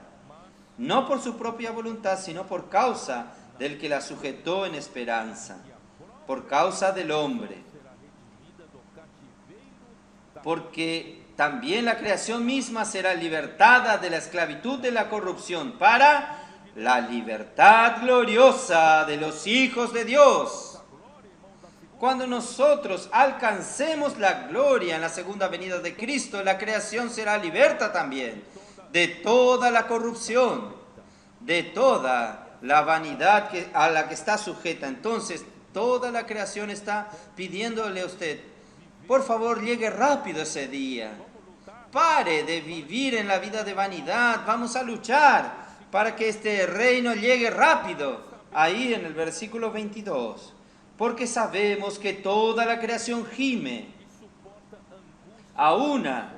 S1: No por su propia voluntad, sino por causa del que la sujetó en esperanza. Por causa del hombre. Porque también la creación misma será libertada de la esclavitud de la corrupción para la libertad gloriosa de los hijos de Dios. Cuando nosotros alcancemos la gloria en la segunda venida de Cristo, la creación será liberta también de toda la corrupción, de toda la vanidad a la que está sujeta. Entonces, toda la creación está pidiéndole a usted, por favor, llegue rápido ese día. Pare de vivir en la vida de vanidad. Vamos a luchar para que este reino llegue rápido. Ahí en el versículo 22. Porque sabemos que toda la creación gime. A una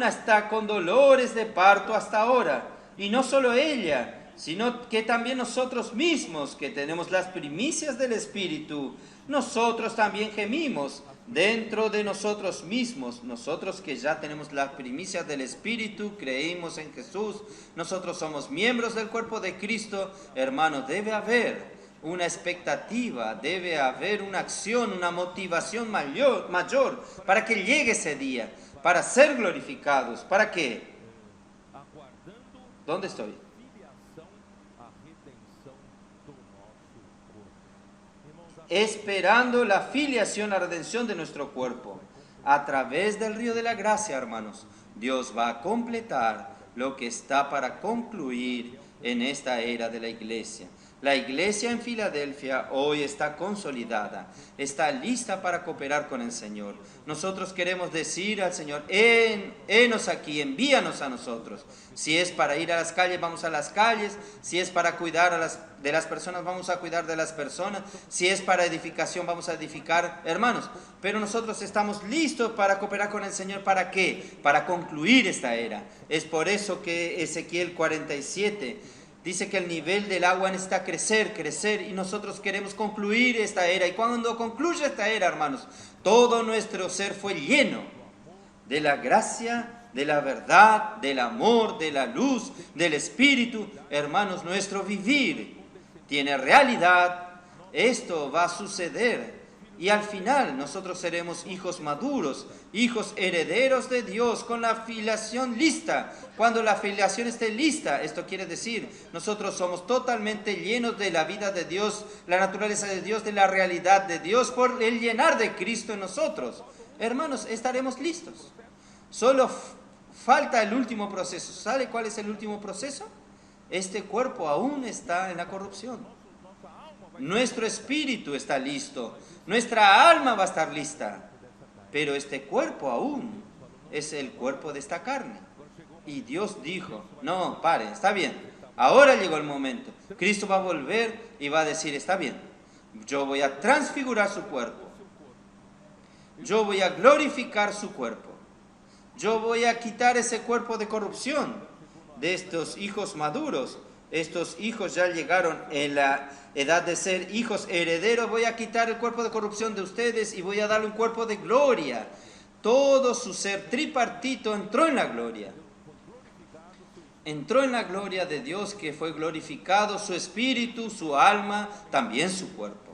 S1: está con dolores de parto hasta ahora. Y no solo ella, sino que también nosotros mismos, que tenemos las primicias del Espíritu, nosotros también gemimos dentro de nosotros mismos. Nosotros que ya tenemos las primicias del Espíritu, creímos en Jesús, nosotros somos miembros del cuerpo de Cristo. Hermanos, debe haber una expectativa, debe haber una acción, una motivación mayor para que llegue ese día, para ser glorificados. ¿Para qué? ¿Dónde estoy? Esperando la filiación, la redención de nuestro cuerpo. A través del río de la gracia, hermanos, Dios va a completar lo que está para concluir en esta era de la iglesia. La iglesia en Filadelfia hoy está consolidada, está lista para cooperar con el Señor. Nosotros queremos decir al Señor, henos aquí, envíanos a nosotros. Si es para ir a las calles, vamos a las calles. Si es para cuidar de las personas, vamos a cuidar de las personas. Si es para edificación, vamos a edificar, hermanos. Pero nosotros estamos listos para cooperar con el Señor. ¿Para qué? Para concluir esta era. Es por eso que Ezequiel 47 dice que el nivel del agua necesita crecer, y nosotros queremos concluir esta era. Y cuando concluya esta era, hermanos, todo nuestro ser fue lleno de la gracia, de la verdad, del amor, de la luz, del Espíritu. Hermanos, nuestro vivir tiene realidad. Esto va a suceder. Y al final nosotros seremos hijos maduros, hijos herederos de Dios, con la filiación lista. Cuando la filiación esté lista, esto quiere decir, nosotros somos totalmente llenos de la vida de Dios, la naturaleza de Dios, de la realidad de Dios, por el llenar de Cristo en nosotros. Hermanos, estaremos listos. Solo falta el último proceso. ¿Sabe cuál es el último proceso? Este cuerpo aún está en la corrupción. Nuestro espíritu está listo. Nuestra alma va a estar lista. Pero este cuerpo aún es el cuerpo de esta carne. Y Dios dijo, no, pare, está bien. Ahora llegó el momento. Cristo va a volver y va a decir, está bien. Yo voy a transfigurar su cuerpo. Yo voy a glorificar su cuerpo. Yo voy a quitar ese cuerpo de corrupción de estos hijos maduros. Estos hijos ya llegaron en la edad de ser hijos herederos. Voy a quitar el cuerpo de corrupción de ustedes y voy a darle un cuerpo de gloria. Todo su ser tripartito entró en la gloria. Entró en la gloria de Dios, que fue glorificado su espíritu, su alma, también su cuerpo.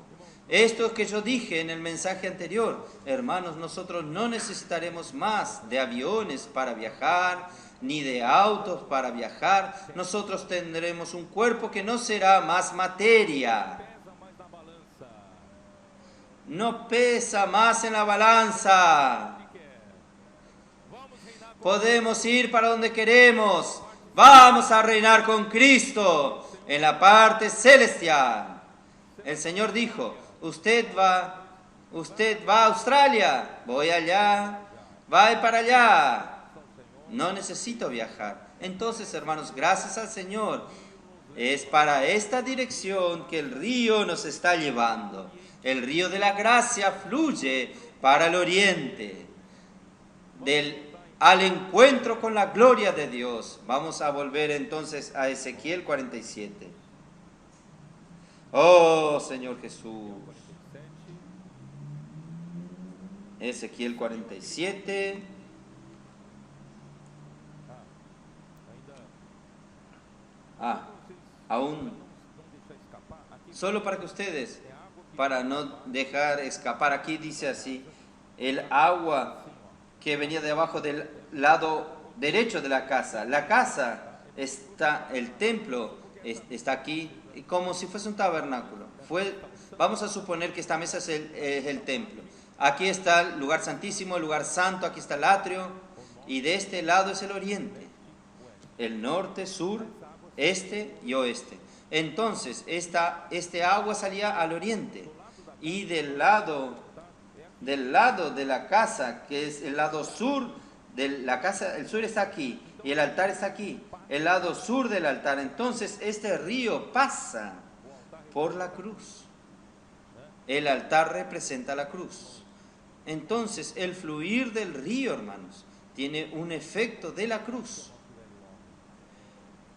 S1: Esto que yo dije en el mensaje anterior, hermanos, nosotros no necesitaremos más de aviones para viajar, ni de autos para viajar. Nosotros tendremos un cuerpo que no será más materia. No pesa más en la balanza. Podemos ir para donde queremos. Vamos a reinar con Cristo en la parte celestial. El Señor dijo, usted va a Australia, voy allá, va para allá. No necesito viajar. Entonces, hermanos, gracias al Señor, es para esta dirección que el río nos está llevando. El río de la gracia fluye para el oriente. al encuentro con la gloria de Dios. Vamos a volver entonces a Ezequiel 47. Oh Señor Jesús. Ezequiel 47. Aún, solo para que ustedes, para no dejar escapar, aquí dice así: el agua que venía de abajo del lado derecho de la casa está, el templo está aquí, como si fuese un tabernáculo. Vamos a suponer que esta mesa es el templo. Aquí está el lugar santísimo, el lugar santo, aquí está el atrio, y de este lado es el oriente, el norte, sur, este y oeste. Entonces, este agua salía al oriente, y del lado de la casa, que es el lado sur de la casa, el sur está aquí, y el altar está aquí, el lado sur del altar. Entonces, este río pasa por la cruz. El altar representa la cruz. Entonces, el fluir del río, hermanos, tiene un efecto de la cruz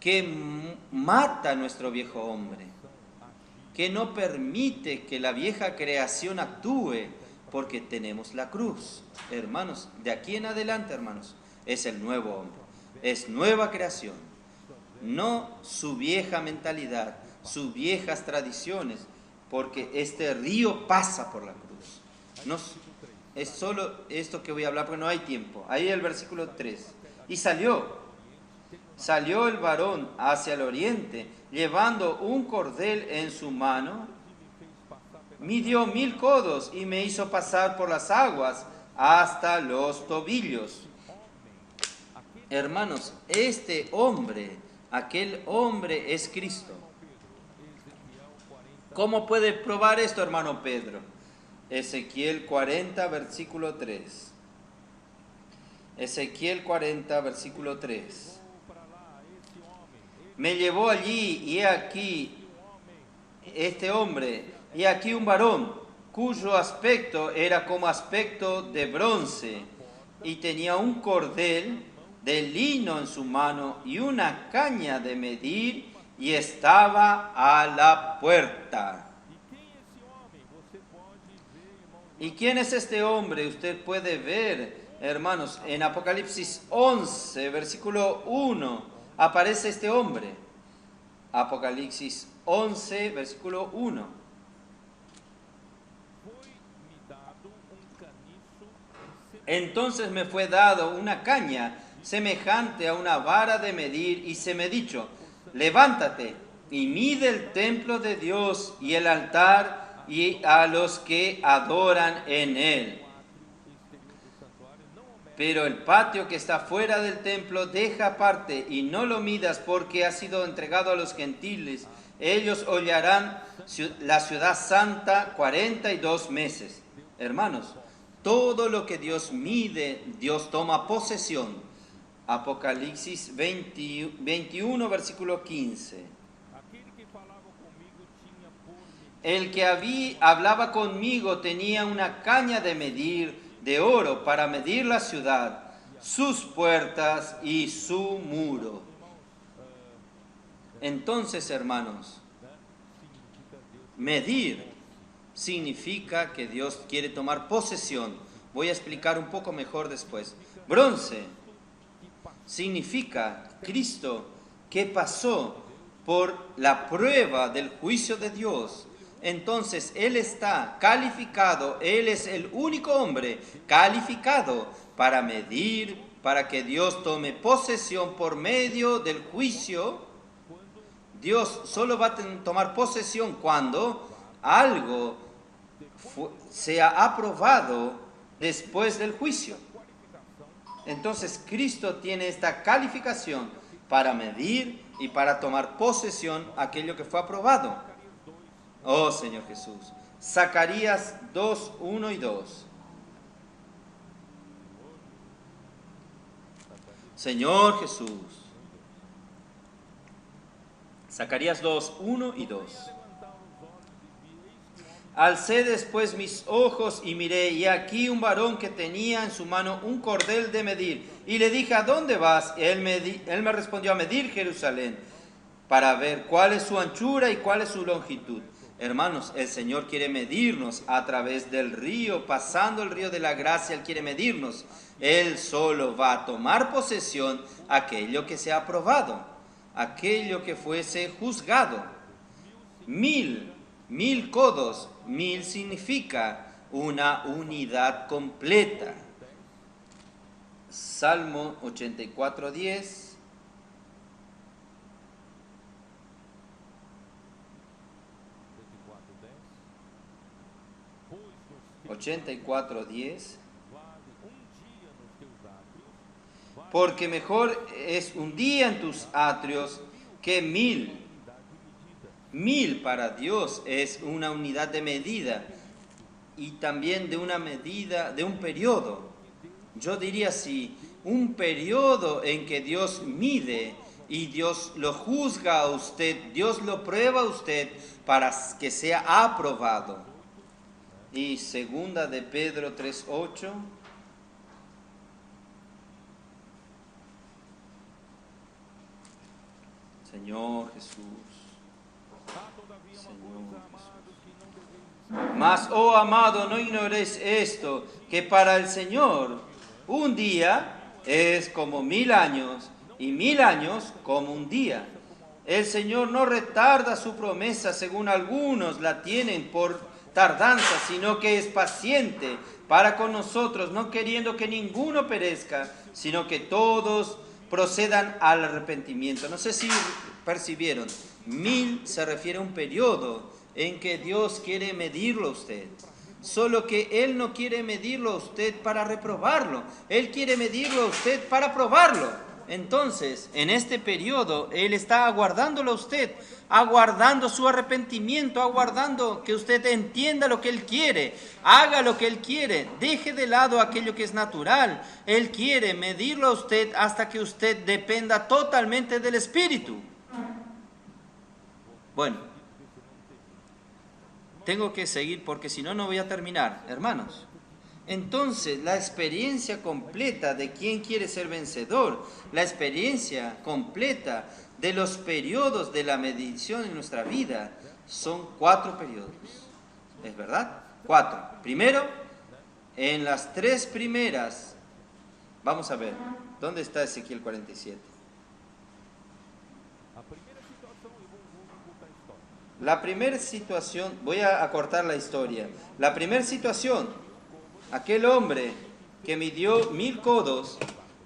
S1: que mata a nuestro viejo hombre, que no permite que la vieja creación actúe, porque tenemos la cruz. Hermanos, de aquí en adelante, hermanos, es el nuevo hombre, es nueva creación, no su vieja mentalidad, sus viejas tradiciones, porque este río pasa por la cruz. No, es solo esto que voy a hablar porque no hay tiempo. Ahí el versículo 3. Y salió el varón hacia el oriente, llevando un cordel en su mano, midió 1000 codos y me hizo pasar por las aguas hasta los tobillos. Hermanos, aquel hombre es Cristo. ¿Cómo puede probar esto, hermano Pedro? Ezequiel 40, versículo 3. Ezequiel 40, versículo 3. Me llevó allí, y he aquí este hombre, y aquí un varón, cuyo aspecto era como aspecto de bronce, y tenía un cordel de lino en su mano, y una caña de medir, y estaba a la puerta. ¿Y quién es este hombre? Usted puede ver, hermanos, en Apocalipsis 11, versículo 1, aparece este hombre. Apocalipsis 11, versículo 1. Entonces me fue dado una caña semejante a una vara de medir, y se me dicho: levántate y mide el templo de Dios y el altar y a los que adoran en él. Pero el patio que está fuera del templo deja aparte y no lo midas, porque ha sido entregado a los gentiles. Ellos hollarán la ciudad santa 42 meses. Hermanos, todo lo que Dios mide, Dios toma posesión. Apocalipsis 21, versículo 15. El que hablaba conmigo tenía una caña de medir de oro para medir la ciudad, sus puertas y su muro. Entonces, hermanos, medir significa que Dios quiere tomar posesión. Voy a explicar un poco mejor después. Bronce significa Cristo, que pasó por la prueba del juicio de Dios. Entonces, Él está calificado, Él es el único hombre calificado para medir, para que Dios tome posesión por medio del juicio. Dios solo va a tomar posesión cuando algo sea aprobado después del juicio. Entonces, Cristo tiene esta calificación para medir y para tomar posesión aquello que fue aprobado. Oh Señor Jesús. Zacarías 2, 1 y 2. Señor Jesús. Zacarías 2, 1 y 2. Alcé después mis ojos y miré, y aquí un varón que tenía en su mano un cordel de medir, Y le dije, ¿a dónde vas? Él me respondió, a medir Jerusalén, para ver cuál es su anchura y cuál es su longitud. Hermanos, el Señor quiere medirnos a través del río, pasando el río de la gracia, Él quiere medirnos. Él solo va a tomar posesión aquello que sea aprobado, aquello que fuese juzgado. 1000 codos, 1000 significa una unidad completa. Salmo 84:10. 84:10. Porque mejor es un día en tus atrios que 1000. 1000 para Dios es una unidad de medida y también de una medida, de un periodo. Yo diría así, un periodo en que Dios mide y Dios lo juzga a usted, Dios lo prueba a usted para que sea aprobado. Y segunda de Pedro 3:8. Señor Jesús. Mas, oh amado, no ignoréis esto, que para el Señor un día es como 1000 años, y 1000 años como un día. El Señor no retarda su promesa, según algunos la tienen por tardanza, sino que es paciente para con nosotros, no queriendo que ninguno perezca, sino que todos procedan al arrepentimiento. No sé si percibieron, 1000 se refiere a un periodo en que Dios quiere medirlo a usted. Solo que Él no quiere medirlo a usted para reprobarlo, Él quiere medirlo a usted para probarlo. Entonces, en este periodo, Él está aguardándolo a usted, aguardando su arrepentimiento, aguardando que usted entienda lo que Él quiere, haga lo que Él quiere, deje de lado aquello que es natural. Él quiere medirlo a usted hasta que usted dependa totalmente del Espíritu. Bueno, tengo que seguir porque si no, no voy a terminar, hermanos. Entonces, la experiencia completa de quién quiere ser vencedor, la experiencia completa de los periodos de la medición en nuestra vida, son 4 periodos. ¿Es verdad? 4. Primero, en las 3 primeras, vamos a ver, ¿dónde está Ezequiel 47? La primera situación, voy a acortar la historia. La primera situación, aquel hombre que midió 1000 codos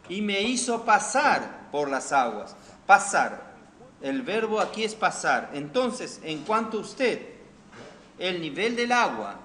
S1: y me hizo pasar por las aguas. Pasar. El verbo aquí es pasar. Entonces, en cuanto a usted, el nivel del agua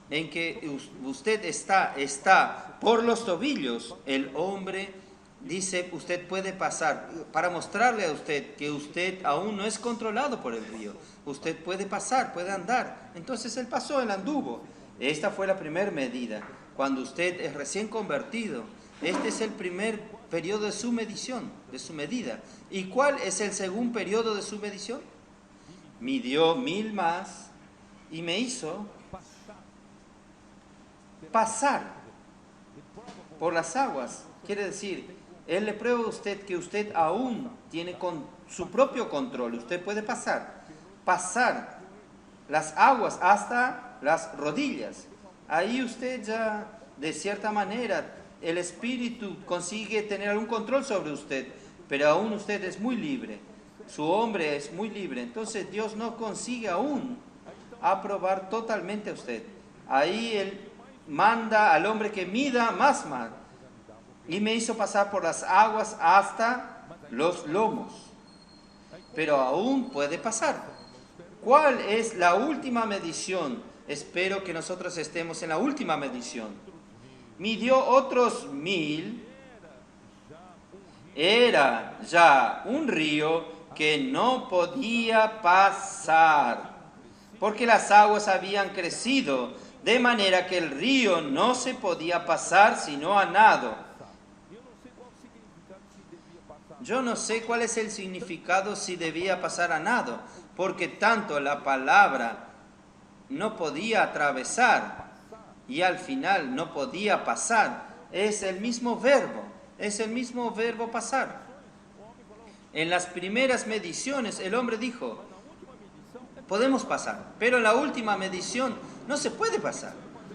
S1: en que usted está por los tobillos, el hombre dice, usted puede pasar, para mostrarle a usted que usted aún no es controlado por el río. Usted puede pasar, puede andar. Entonces él pasó, él anduvo. Esta fue la primera medida. Cuando usted es recién convertido, este es el primer periodo de su medición, de su medida. ¿Y cuál es el segundo periodo de su medición? Midió 1000 más y me hizo pasar por las aguas. Quiere decir, Él le prueba a usted que usted aún tiene con su propio control. Usted puede pasar las aguas hasta las rodillas. Ahí usted ya, de cierta manera, el Espíritu consigue tener algún control sobre usted, pero aún usted es muy libre. Su hombre es muy libre. Entonces Dios no consigue aún aprobar totalmente a usted. Ahí Él manda al hombre que mida más mal. Y me hizo pasar por las aguas hasta los lomos. Pero aún puede pasar. ¿Cuál es la última medición? Espero que nosotros estemos en la última medición. Midió otros 1000. Era ya un río que no podía pasar, porque las aguas habían crecido, de manera que el río no se podía pasar sino a nado. Yo no sé cuál es el significado si debía pasar a nado, porque tanto la palabra no podía atravesar y al final no podía pasar, es el mismo verbo. Es el mismo verbo pasar. En las primeras mediciones el hombre dijo, podemos pasar, pero en la última medición no se puede pasar.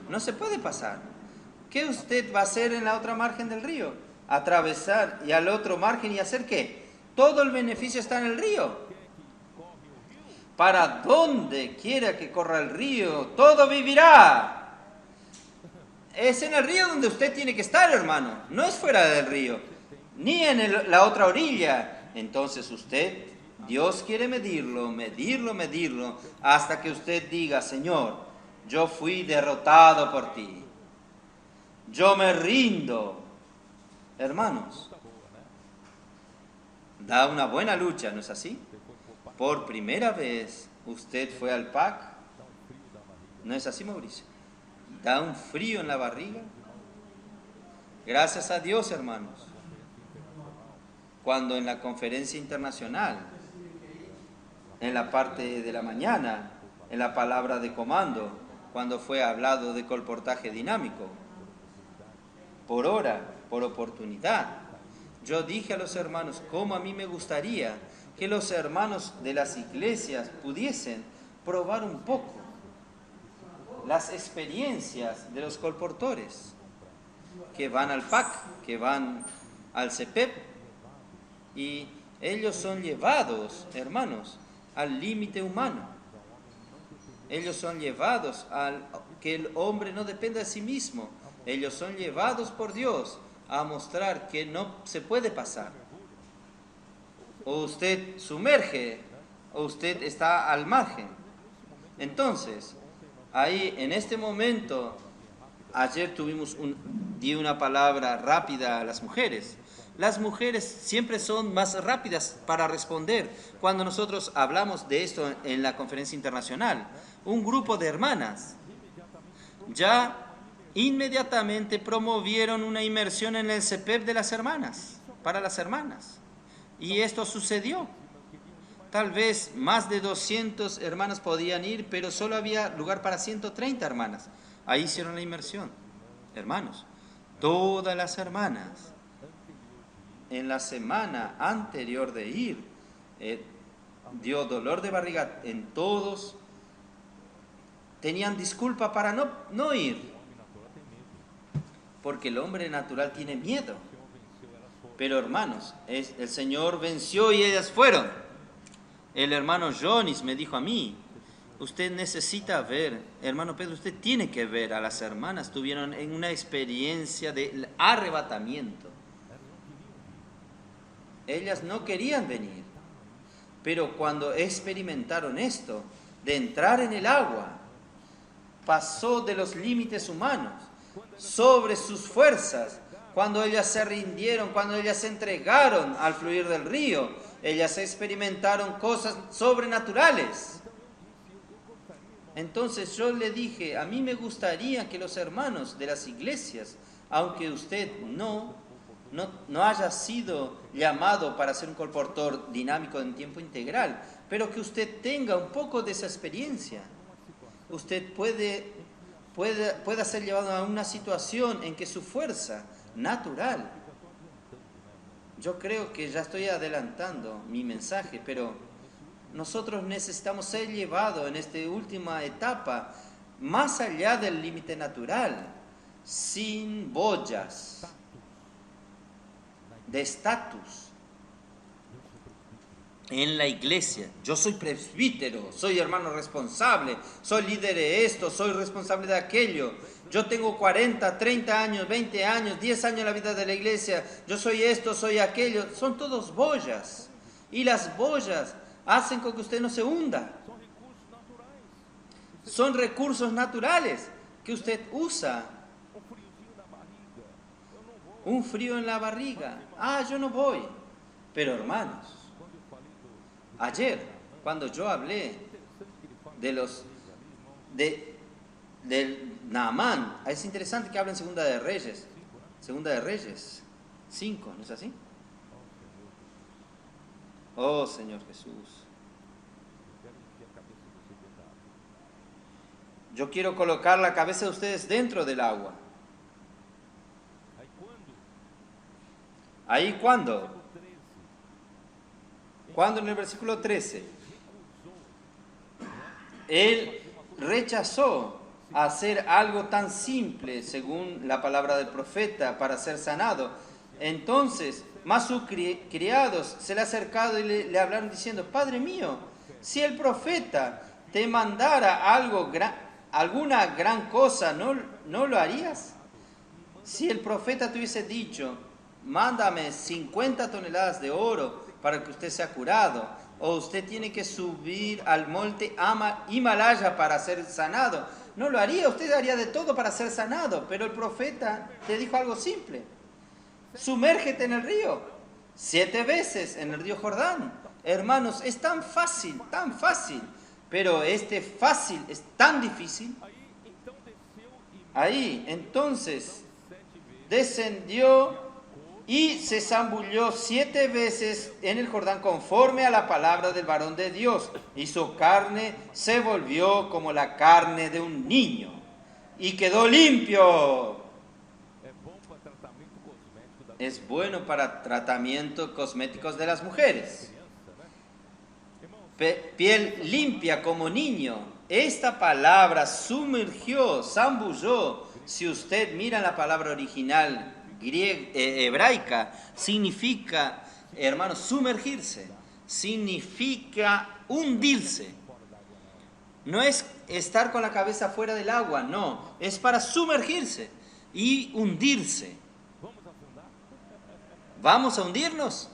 S1: No se puede pasar. ¿Qué usted va a hacer en la otra margen del río? Atravesar y al otro margen y hacer ¿qué? Todo el beneficio está en el río. Para donde quiera que corra el río, todo vivirá. Es en el río donde usted tiene que estar, hermano. No es fuera del río, ni en la otra orilla. Entonces usted, Dios quiere medirlo, hasta que usted diga, Señor, yo fui derrotado por ti. Yo me rindo. Hermanos, da una buena lucha, ¿no es así? Por primera vez usted fue al PAC. ¿No es así, Mauricio? Da un frío en la barriga. Gracias a Dios, hermanos. Cuando en la conferencia internacional, en la parte de la mañana, en la palabra de comando, cuando fue hablado de colportaje dinámico, por hora, por oportunidad, yo dije a los hermanos cómo a mí me gustaría que los hermanos de las iglesias pudiesen probar un poco las experiencias de los colportores que van al PAC, que van al CEPEP, y ellos son llevados, hermanos, al límite humano. Ellos son llevados al que el hombre no dependa de sí mismo. Ellos son llevados por Dios a mostrar que no se puede pasar. O usted sumerge, o usted está al margen. Entonces, ahí en este momento, ayer di una palabra rápida a las mujeres. Las mujeres siempre son más rápidas para responder. Cuando nosotros hablamos de esto en la conferencia internacional, un grupo de hermanas ya inmediatamente promovieron una inmersión en el CEPEP de las hermanas, para las hermanas. Y esto sucedió. Tal vez más de 200 hermanas podían ir, pero solo había lugar para 130 hermanas. Ahí hicieron la inmersión. Hermanos, todas las hermanas, en la semana anterior de ir, dio dolor de barriga en todos, tenían disculpa para no ir, porque el hombre natural tiene miedo. Pero hermanos, el Señor venció y ellas fueron. El hermano Jonis me dijo a mí, usted necesita ver, hermano Pedro, usted tiene que ver a las hermanas, tuvieron en una experiencia de arrebatamiento. Ellas no querían venir, pero cuando experimentaron esto, de entrar en el agua, pasó de los límites humanos, sobre sus fuerzas. Cuando ellas se rindieron, cuando ellas se entregaron al fluir del río, ellas experimentaron cosas sobrenaturales. Entonces yo le dije, a mí me gustaría que los hermanos de las iglesias, aunque usted no haya sido llamado para ser un colportor dinámico en tiempo integral, pero que usted tenga un poco de esa experiencia. Usted pueda ser llevado a una situación en que su fuerza natural, yo creo que ya estoy adelantando mi mensaje, pero nosotros necesitamos ser llevados en esta última etapa más allá del límite natural, sin boyas de estatus en la iglesia. Yo soy presbítero, soy hermano responsable, soy líder de esto, soy responsable de aquello. Yo tengo 40, 30 años, 20 años, 10 años en la vida de la iglesia. Yo soy esto, soy aquello. Son todos boyas. Y las boyas hacen con que usted no se hunda. Son recursos naturales que usted usa. Un frío en la barriga. Yo no voy. Pero hermanos, ayer, cuando yo hablé del Naamán, es interesante que hablen Segunda de Reyes 5, ¿no es así? Oh Señor Jesús, yo quiero colocar la cabeza de ustedes dentro del agua. ¿Ahí cuándo? ¿Cuándo? En el versículo 13. Él rechazó hacer algo tan simple, según la palabra del profeta, para ser sanado. Entonces, más sus criados se le acercaron y le hablaron diciendo: Padre mío, si el profeta te mandara alguna gran cosa, ¿no lo harías? Si el profeta te hubiese dicho: mándame 50 toneladas de oro para que usted sea curado, o usted tiene que subir al monte Himalaya para ser sanado, no lo haría, usted haría de todo para ser sanado, pero el profeta te dijo algo simple: sumérgete en el río 7 veces en el río Jordán. Hermanos, es tan fácil, pero este fácil es tan difícil. Ahí, entonces, descendió y se zambulló 7 veces en el Jordán conforme a la palabra del varón de Dios, y su carne se volvió como la carne de un niño, y quedó limpio. Es bueno para tratamiento cosméticos de las mujeres. Piel limpia como niño. Esta palabra sumergió, zambulló, si usted mira la palabra original hebraica, significa, hermanos, sumergirse, significa hundirse. No es estar con la cabeza fuera del agua, no, es para sumergirse y hundirse. ¿Vamos a hundirnos?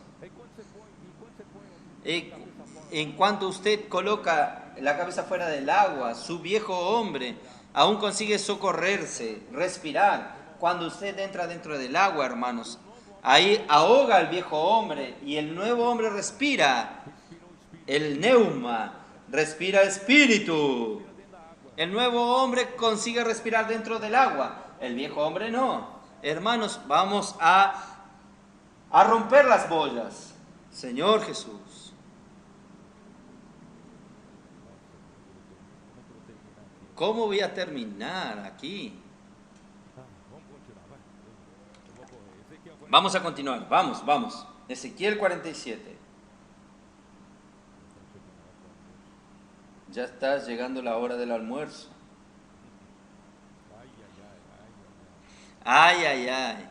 S1: En cuanto usted coloca la cabeza fuera del agua, su viejo hombre aún consigue socorrerse, respirar. Cuando usted entra dentro del agua, hermanos, ahí ahoga al viejo hombre y el nuevo hombre respira. El neuma, respira el espíritu. El nuevo hombre consigue respirar dentro del agua, el viejo hombre no. Hermanos, vamos a romper las boyas. Señor Jesús. ¿Cómo voy a terminar aquí? Vamos a continuar, vamos. Ezequiel 47. Ya está llegando la hora del almuerzo. Ay.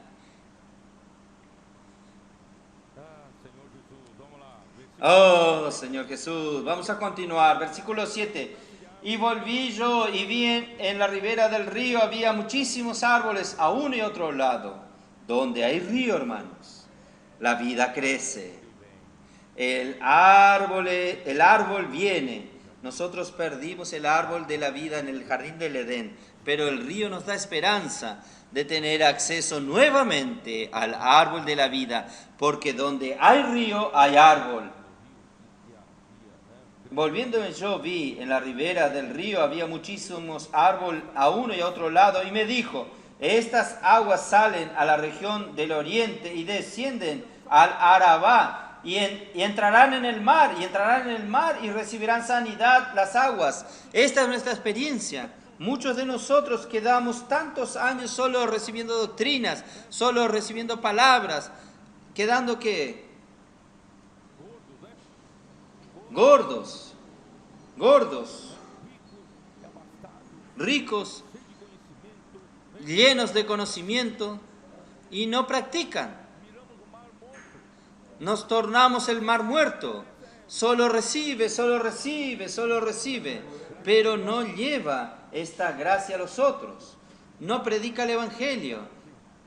S1: Oh, Señor Jesús, vamos a continuar. Versículo 7. Y volví yo y vi en la ribera del río había muchísimos árboles a uno y otro lado. Donde hay río, hermanos, la vida crece. El árbol viene. Nosotros perdimos el árbol de la vida en el jardín del Edén, pero el río nos da esperanza de tener acceso nuevamente al árbol de la vida, porque donde hay río hay árbol. Volviéndome yo vi en la ribera del río había muchísimos árboles a uno y a otro lado, y me dijo: estas aguas salen a la región del oriente y descienden al Arabá y entrarán en el mar y recibirán sanidad las aguas. Esta es nuestra experiencia. Muchos de nosotros quedamos tantos años solo recibiendo doctrinas, solo recibiendo palabras, quedando ¿qué? Gordos, ricos, llenos de conocimiento y no practican. Nos tornamos el mar muerto. Solo recibe, pero no lleva esta gracia a los otros. No predica el evangelio,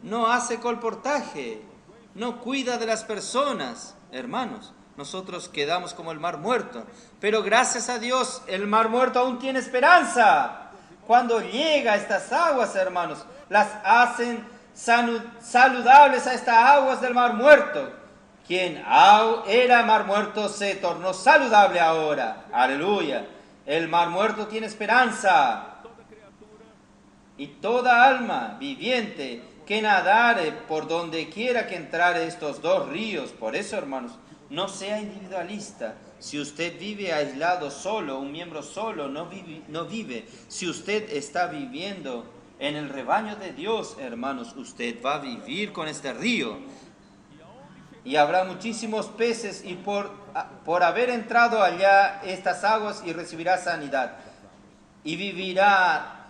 S1: no hace colportaje, no cuida de las personas. Hermanos, nosotros quedamos como el mar muerto, pero gracias a Dios el mar muerto aún tiene esperanza. Cuando llega a estas aguas, hermanos, las hacen saludables a estas aguas del mar muerto. Quien era mar muerto se tornó saludable ahora. Aleluya. El mar muerto tiene esperanza. Y toda alma viviente que nadare por donde quiera que entrare estos dos ríos. Por eso, hermanos, no sea individualista. Si usted vive aislado solo, un miembro solo, no vive. Si usted está viviendo en el rebaño de Dios, hermanos, usted va a vivir con este río. y habrá muchísimos peces, y por haber entrado allá estas aguas, y recibirá sanidad. Y vivirá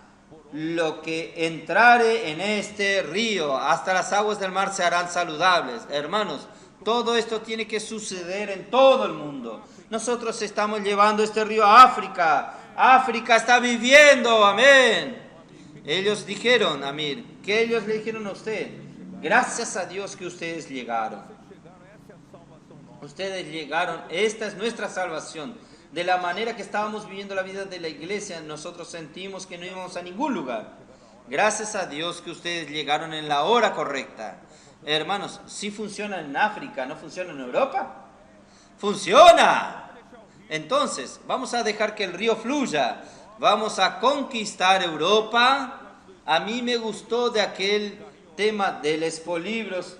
S1: lo que entrare en este río, hasta las aguas del mar se harán saludables. Hermanos, todo esto tiene que suceder en todo el mundo. Nosotros estamos llevando este río a África. África está viviendo, amén. Ellos dijeron, amén, que ellos le dijeron a usted: gracias a Dios que ustedes llegaron. Ustedes llegaron, esta es nuestra salvación. De la manera que estábamos viviendo la vida de la iglesia, nosotros sentimos que no íbamos a ningún lugar. Gracias a Dios que ustedes llegaron en la hora correcta. Hermanos, ¿sí funciona en África, no funciona en Europa? ¡Funciona! Entonces, vamos a dejar que el río fluya. Vamos a conquistar Europa. A mí me gustó de aquel tema del expolibros,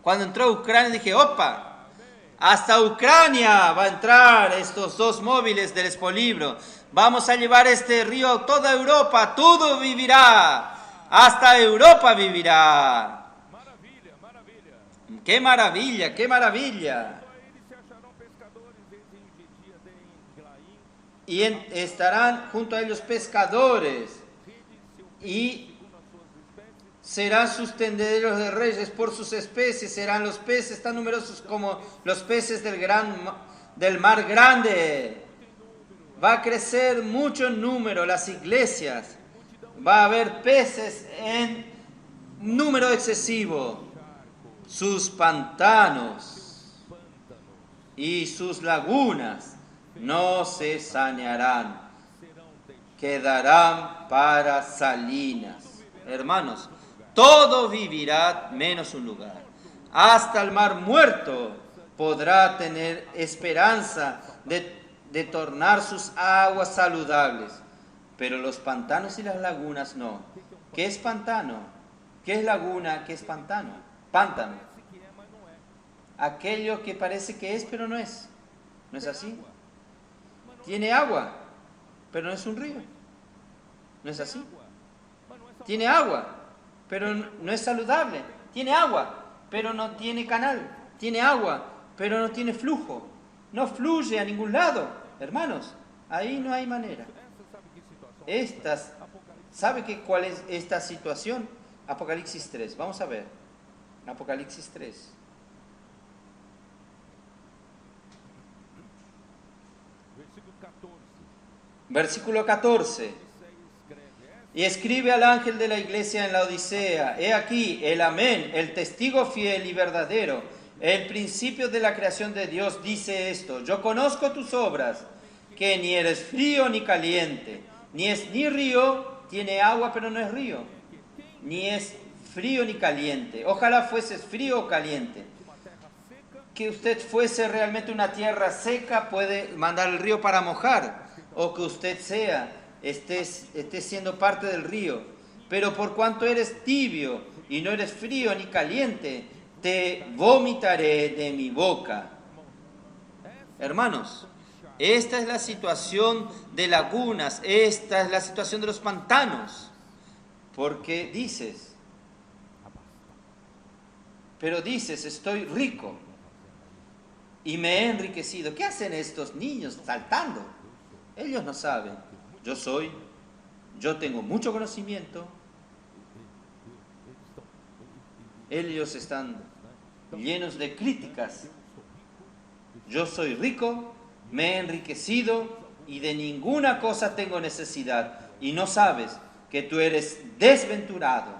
S1: cuando entró a Ucrania dije: ¡opa! Hasta Ucrania va a entrar estos dos móviles del expolibro. Vamos a llevar este río a toda Europa. Todo vivirá. Hasta Europa vivirá. ¡Qué maravilla! ¡Qué maravilla! Y estarán junto a ellos pescadores. Y serán sus tendederos de reyes por sus especies. Serán los peces tan numerosos como los peces del mar grande. Va a crecer mucho en número las iglesias. Va a haber peces en número excesivo. Sus pantanos y sus lagunas no se sanearán. Quedarán para salinas. Hermanos, todo vivirá menos un lugar. Hasta el mar muerto podrá tener esperanza de tornar sus aguas saludables. Pero los pantanos y las lagunas no. ¿Qué es pantano? ¿Qué es laguna? ¿Qué es pantano? Pántano. Aquello que parece que es, pero no es. ¿No es así? Tiene agua, pero no es un río. ¿No es así? Tiene agua, pero no es saludable. Tiene agua, pero no tiene canal. Tiene agua, pero no tiene flujo. No fluye a ningún lado. Hermanos, ahí no hay manera. ¿Sabe cuál es esta situación? Apocalipsis 3. Vamos a ver. Apocalipsis 3. Versículo 14. Y escribe al ángel de la iglesia en la Odisea: he aquí el amén, el testigo fiel y verdadero, el principio de la creación de Dios, dice esto: yo conozco tus obras, que ni eres frío ni caliente, ni es ni río, tiene agua pero no es río, ni es frío ni caliente. Ojalá fueses frío o caliente. Que usted fuese realmente una tierra seca, puede mandar el río para mojar, o que usted esté siendo parte del río. Pero por cuanto eres tibio y no eres frío ni caliente, te vomitaré de mi boca. Hermanos, esta es la situación de lagunas, esta es la situación de los pantanos. Porque dices, estoy rico y me he enriquecido. ¿Qué hacen estos niños saltando? Ellos no saben. Yo tengo mucho conocimiento. Ellos están llenos de críticas. Yo soy rico, me he enriquecido y de ninguna cosa tengo necesidad. Y no sabes que tú eres desventurado,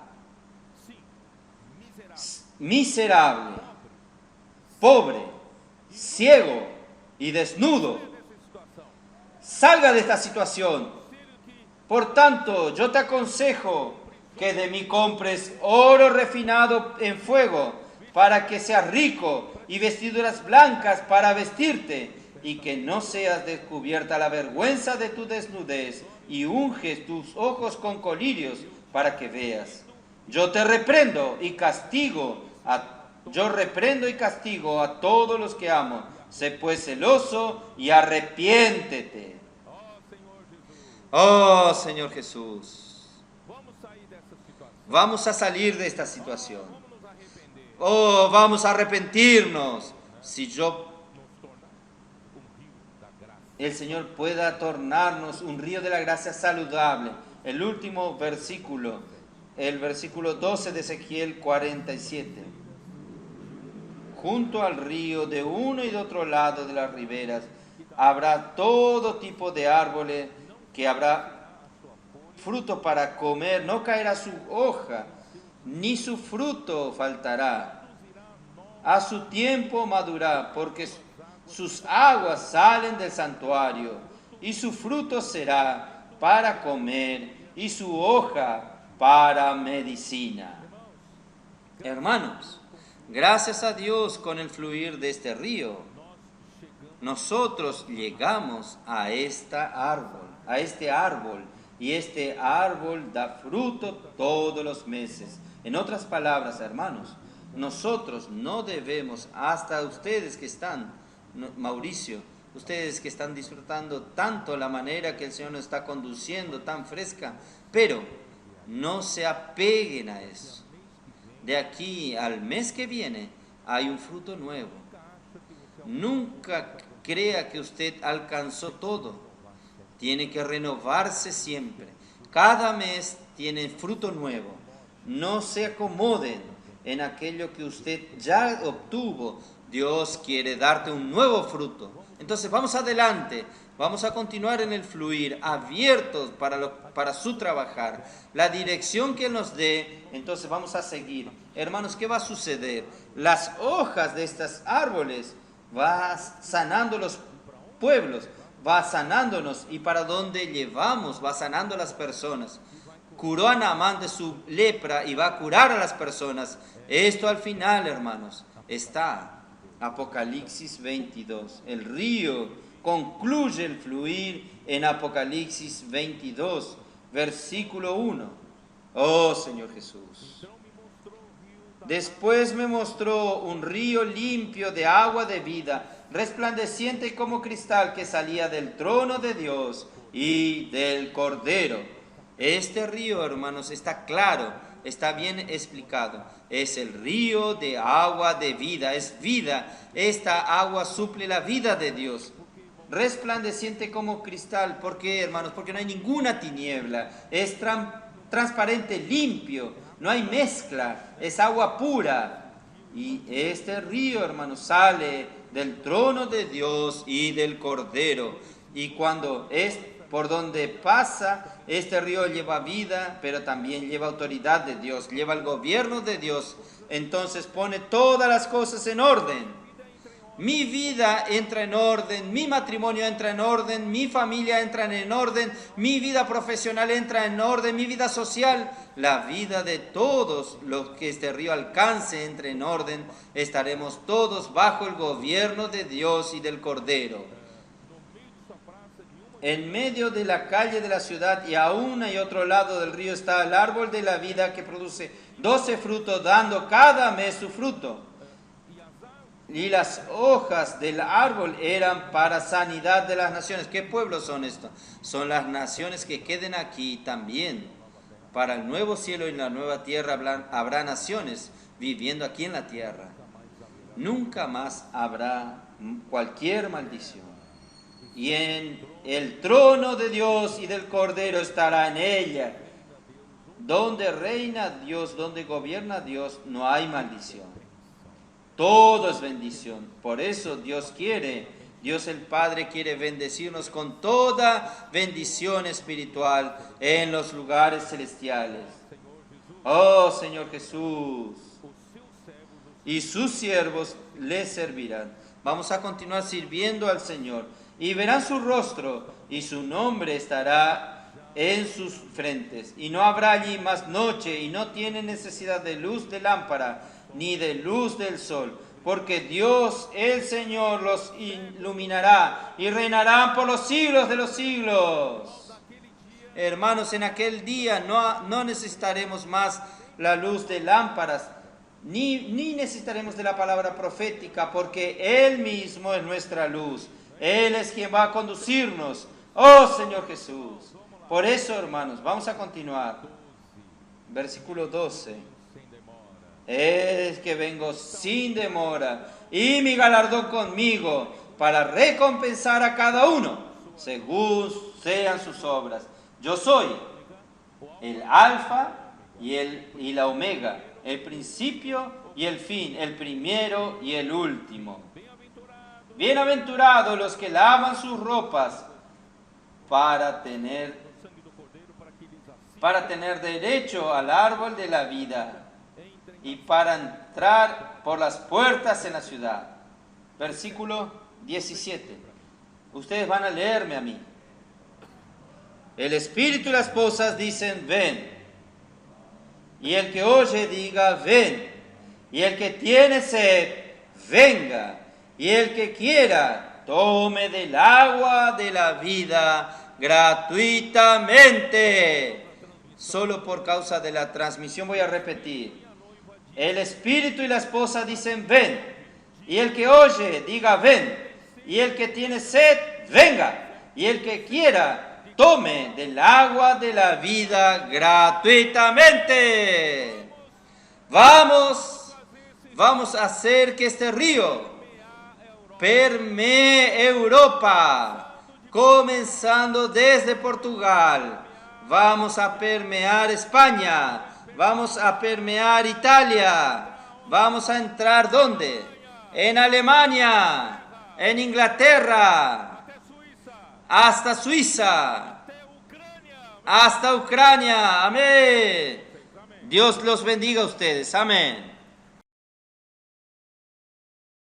S1: miserable, pobre, ciego y desnudo. Salga de esta situación. Por tanto, yo te aconsejo que de mí compres oro refinado en fuego, para que seas rico, y vestiduras blancas para vestirte, y que no seas descubierta la vergüenza de tu desnudez, y unges tus ojos con colirios para que veas. Yo reprendo y castigo a todos los que amo. Sé pues celoso y arrepiéntete. Oh Señor Jesús, vamos a salir de esta situación. oh, vamos a arrepentirnos. El Señor pueda tornarnos un río de la gracia saludable. El último versículo, el versículo 12 de Ezequiel 47. Junto al río, de uno y de otro lado de las riberas, habrá todo tipo de árboles, que habrá fruto para comer, no caerá su hoja, ni su fruto faltará. A su tiempo madurará, porque sus aguas salen del santuario, y su fruto será para comer, y su hoja para medicina. Hermanos, gracias a Dios, con el fluir de este río, nosotros llegamos a este árbol, y este árbol da fruto todos los meses. En otras palabras, hermanos, nosotros no debemos, hasta ustedes que están, Mauricio, ustedes que están disfrutando tanto la manera que el Señor nos está conduciendo, tan fresca, pero no se apeguen a eso. De aquí al mes que viene hay un fruto nuevo. Nunca crea que usted alcanzó todo. Tiene que renovarse siempre. Cada mes tiene fruto nuevo. No se acomoden en aquello que usted ya obtuvo. Dios quiere darte un nuevo fruto. Entonces vamos adelante. Vamos a continuar en el fluir, abiertos para su trabajar. La dirección que nos dé, entonces vamos a seguir. Hermanos, ¿qué va a suceder? Las hojas de estos árboles va sanando los pueblos, va sanándonos, y para dónde llevamos, va sanando a las personas. Curó a Naamán de su lepra y va a curar a las personas. Esto al final, hermanos, está Apocalipsis 22. El río concluye el fluir en Apocalipsis 22, versículo 1. Oh Señor Jesús. Después me mostró un río limpio de agua de vida, resplandeciente como cristal, que salía del trono de Dios y del Cordero. Este río, hermanos, está claro, está bien explicado. Es el río de agua de vida, es vida. Esta agua suple la vida de Dios. Resplandeciente como cristal. ¿Por qué, hermanos? Porque no hay ninguna tiniebla. Es transparente, limpio. No hay mezcla. Es agua pura. Y este río, hermanos, sale del trono de Dios y del Cordero. Y cuando es por donde pasa, este río lleva vida, pero también lleva autoridad de Dios, lleva el gobierno de Dios. Entonces pone todas las cosas en orden. Mi vida entra en orden, mi matrimonio entra en orden, mi familia entra en orden, mi vida profesional entra en orden, mi vida social, la vida de todos los que este río alcance entra en orden. Estaremos todos bajo el gobierno de Dios y del Cordero. En medio de la calle de la ciudad y a una y otro lado del río está el árbol de la vida, que produce 12 frutos, dando cada mes su fruto. Y las hojas del árbol eran para sanidad de las naciones. ¿Qué pueblos son estos? Son las naciones que queden aquí también. Para el nuevo cielo y la nueva tierra habrá naciones viviendo aquí en la tierra. Nunca más habrá cualquier maldición. Y en el trono de Dios y del Cordero estará en ella. Donde reina Dios, donde gobierna Dios, no hay maldición. Todo es bendición. Por eso Dios el Padre quiere bendecirnos con toda bendición espiritual en los lugares celestiales. Oh Señor Jesús. Y sus siervos le servirán. Vamos a continuar sirviendo al Señor. Y verán su rostro, y su nombre estará en sus frentes. Y no habrá allí más noche, y no tienen necesidad de luz de lámpara, ni de luz del sol, porque Dios el Señor los iluminará, y reinarán por los siglos de los siglos. Hermanos, en aquel día no necesitaremos más la luz de lámparas, ni necesitaremos de la palabra profética, porque Él mismo es nuestra luz. Él es quien va a conducirnos. Oh Señor Jesús. Por eso, hermanos, vamos a continuar. Versículo 12. es que vengo sin demora, y mi galardón conmigo, para recompensar a cada uno, según sean sus obras. Yo soy el Alfa y la Omega, el principio y el fin, el primero y el último. Bienaventurados los que lavan sus ropas para tener derecho al árbol de la vida y para entrar por las puertas en la ciudad. Versículo 17. Ustedes van a leerme a mí. El espíritu y las esposas dicen, ven. Y el que oye diga, ven. Y el que tiene sed, venga. Y el que quiera, tome del agua de la vida gratuitamente. Solo por causa de la transmisión voy a repetir. El espíritu y la esposa dicen, ven. Y el que oye, diga, ven. Y el que tiene sed, venga. Y el que quiera, tome del agua de la vida gratuitamente. Vamos a hacer que este río permee Europa, comenzando desde Portugal. Vamos a permear España, vamos a permear Italia, vamos a entrar ¿dónde? En Alemania, en Inglaterra, hasta Suiza, hasta Ucrania. Amén. Dios los bendiga a ustedes. Amén.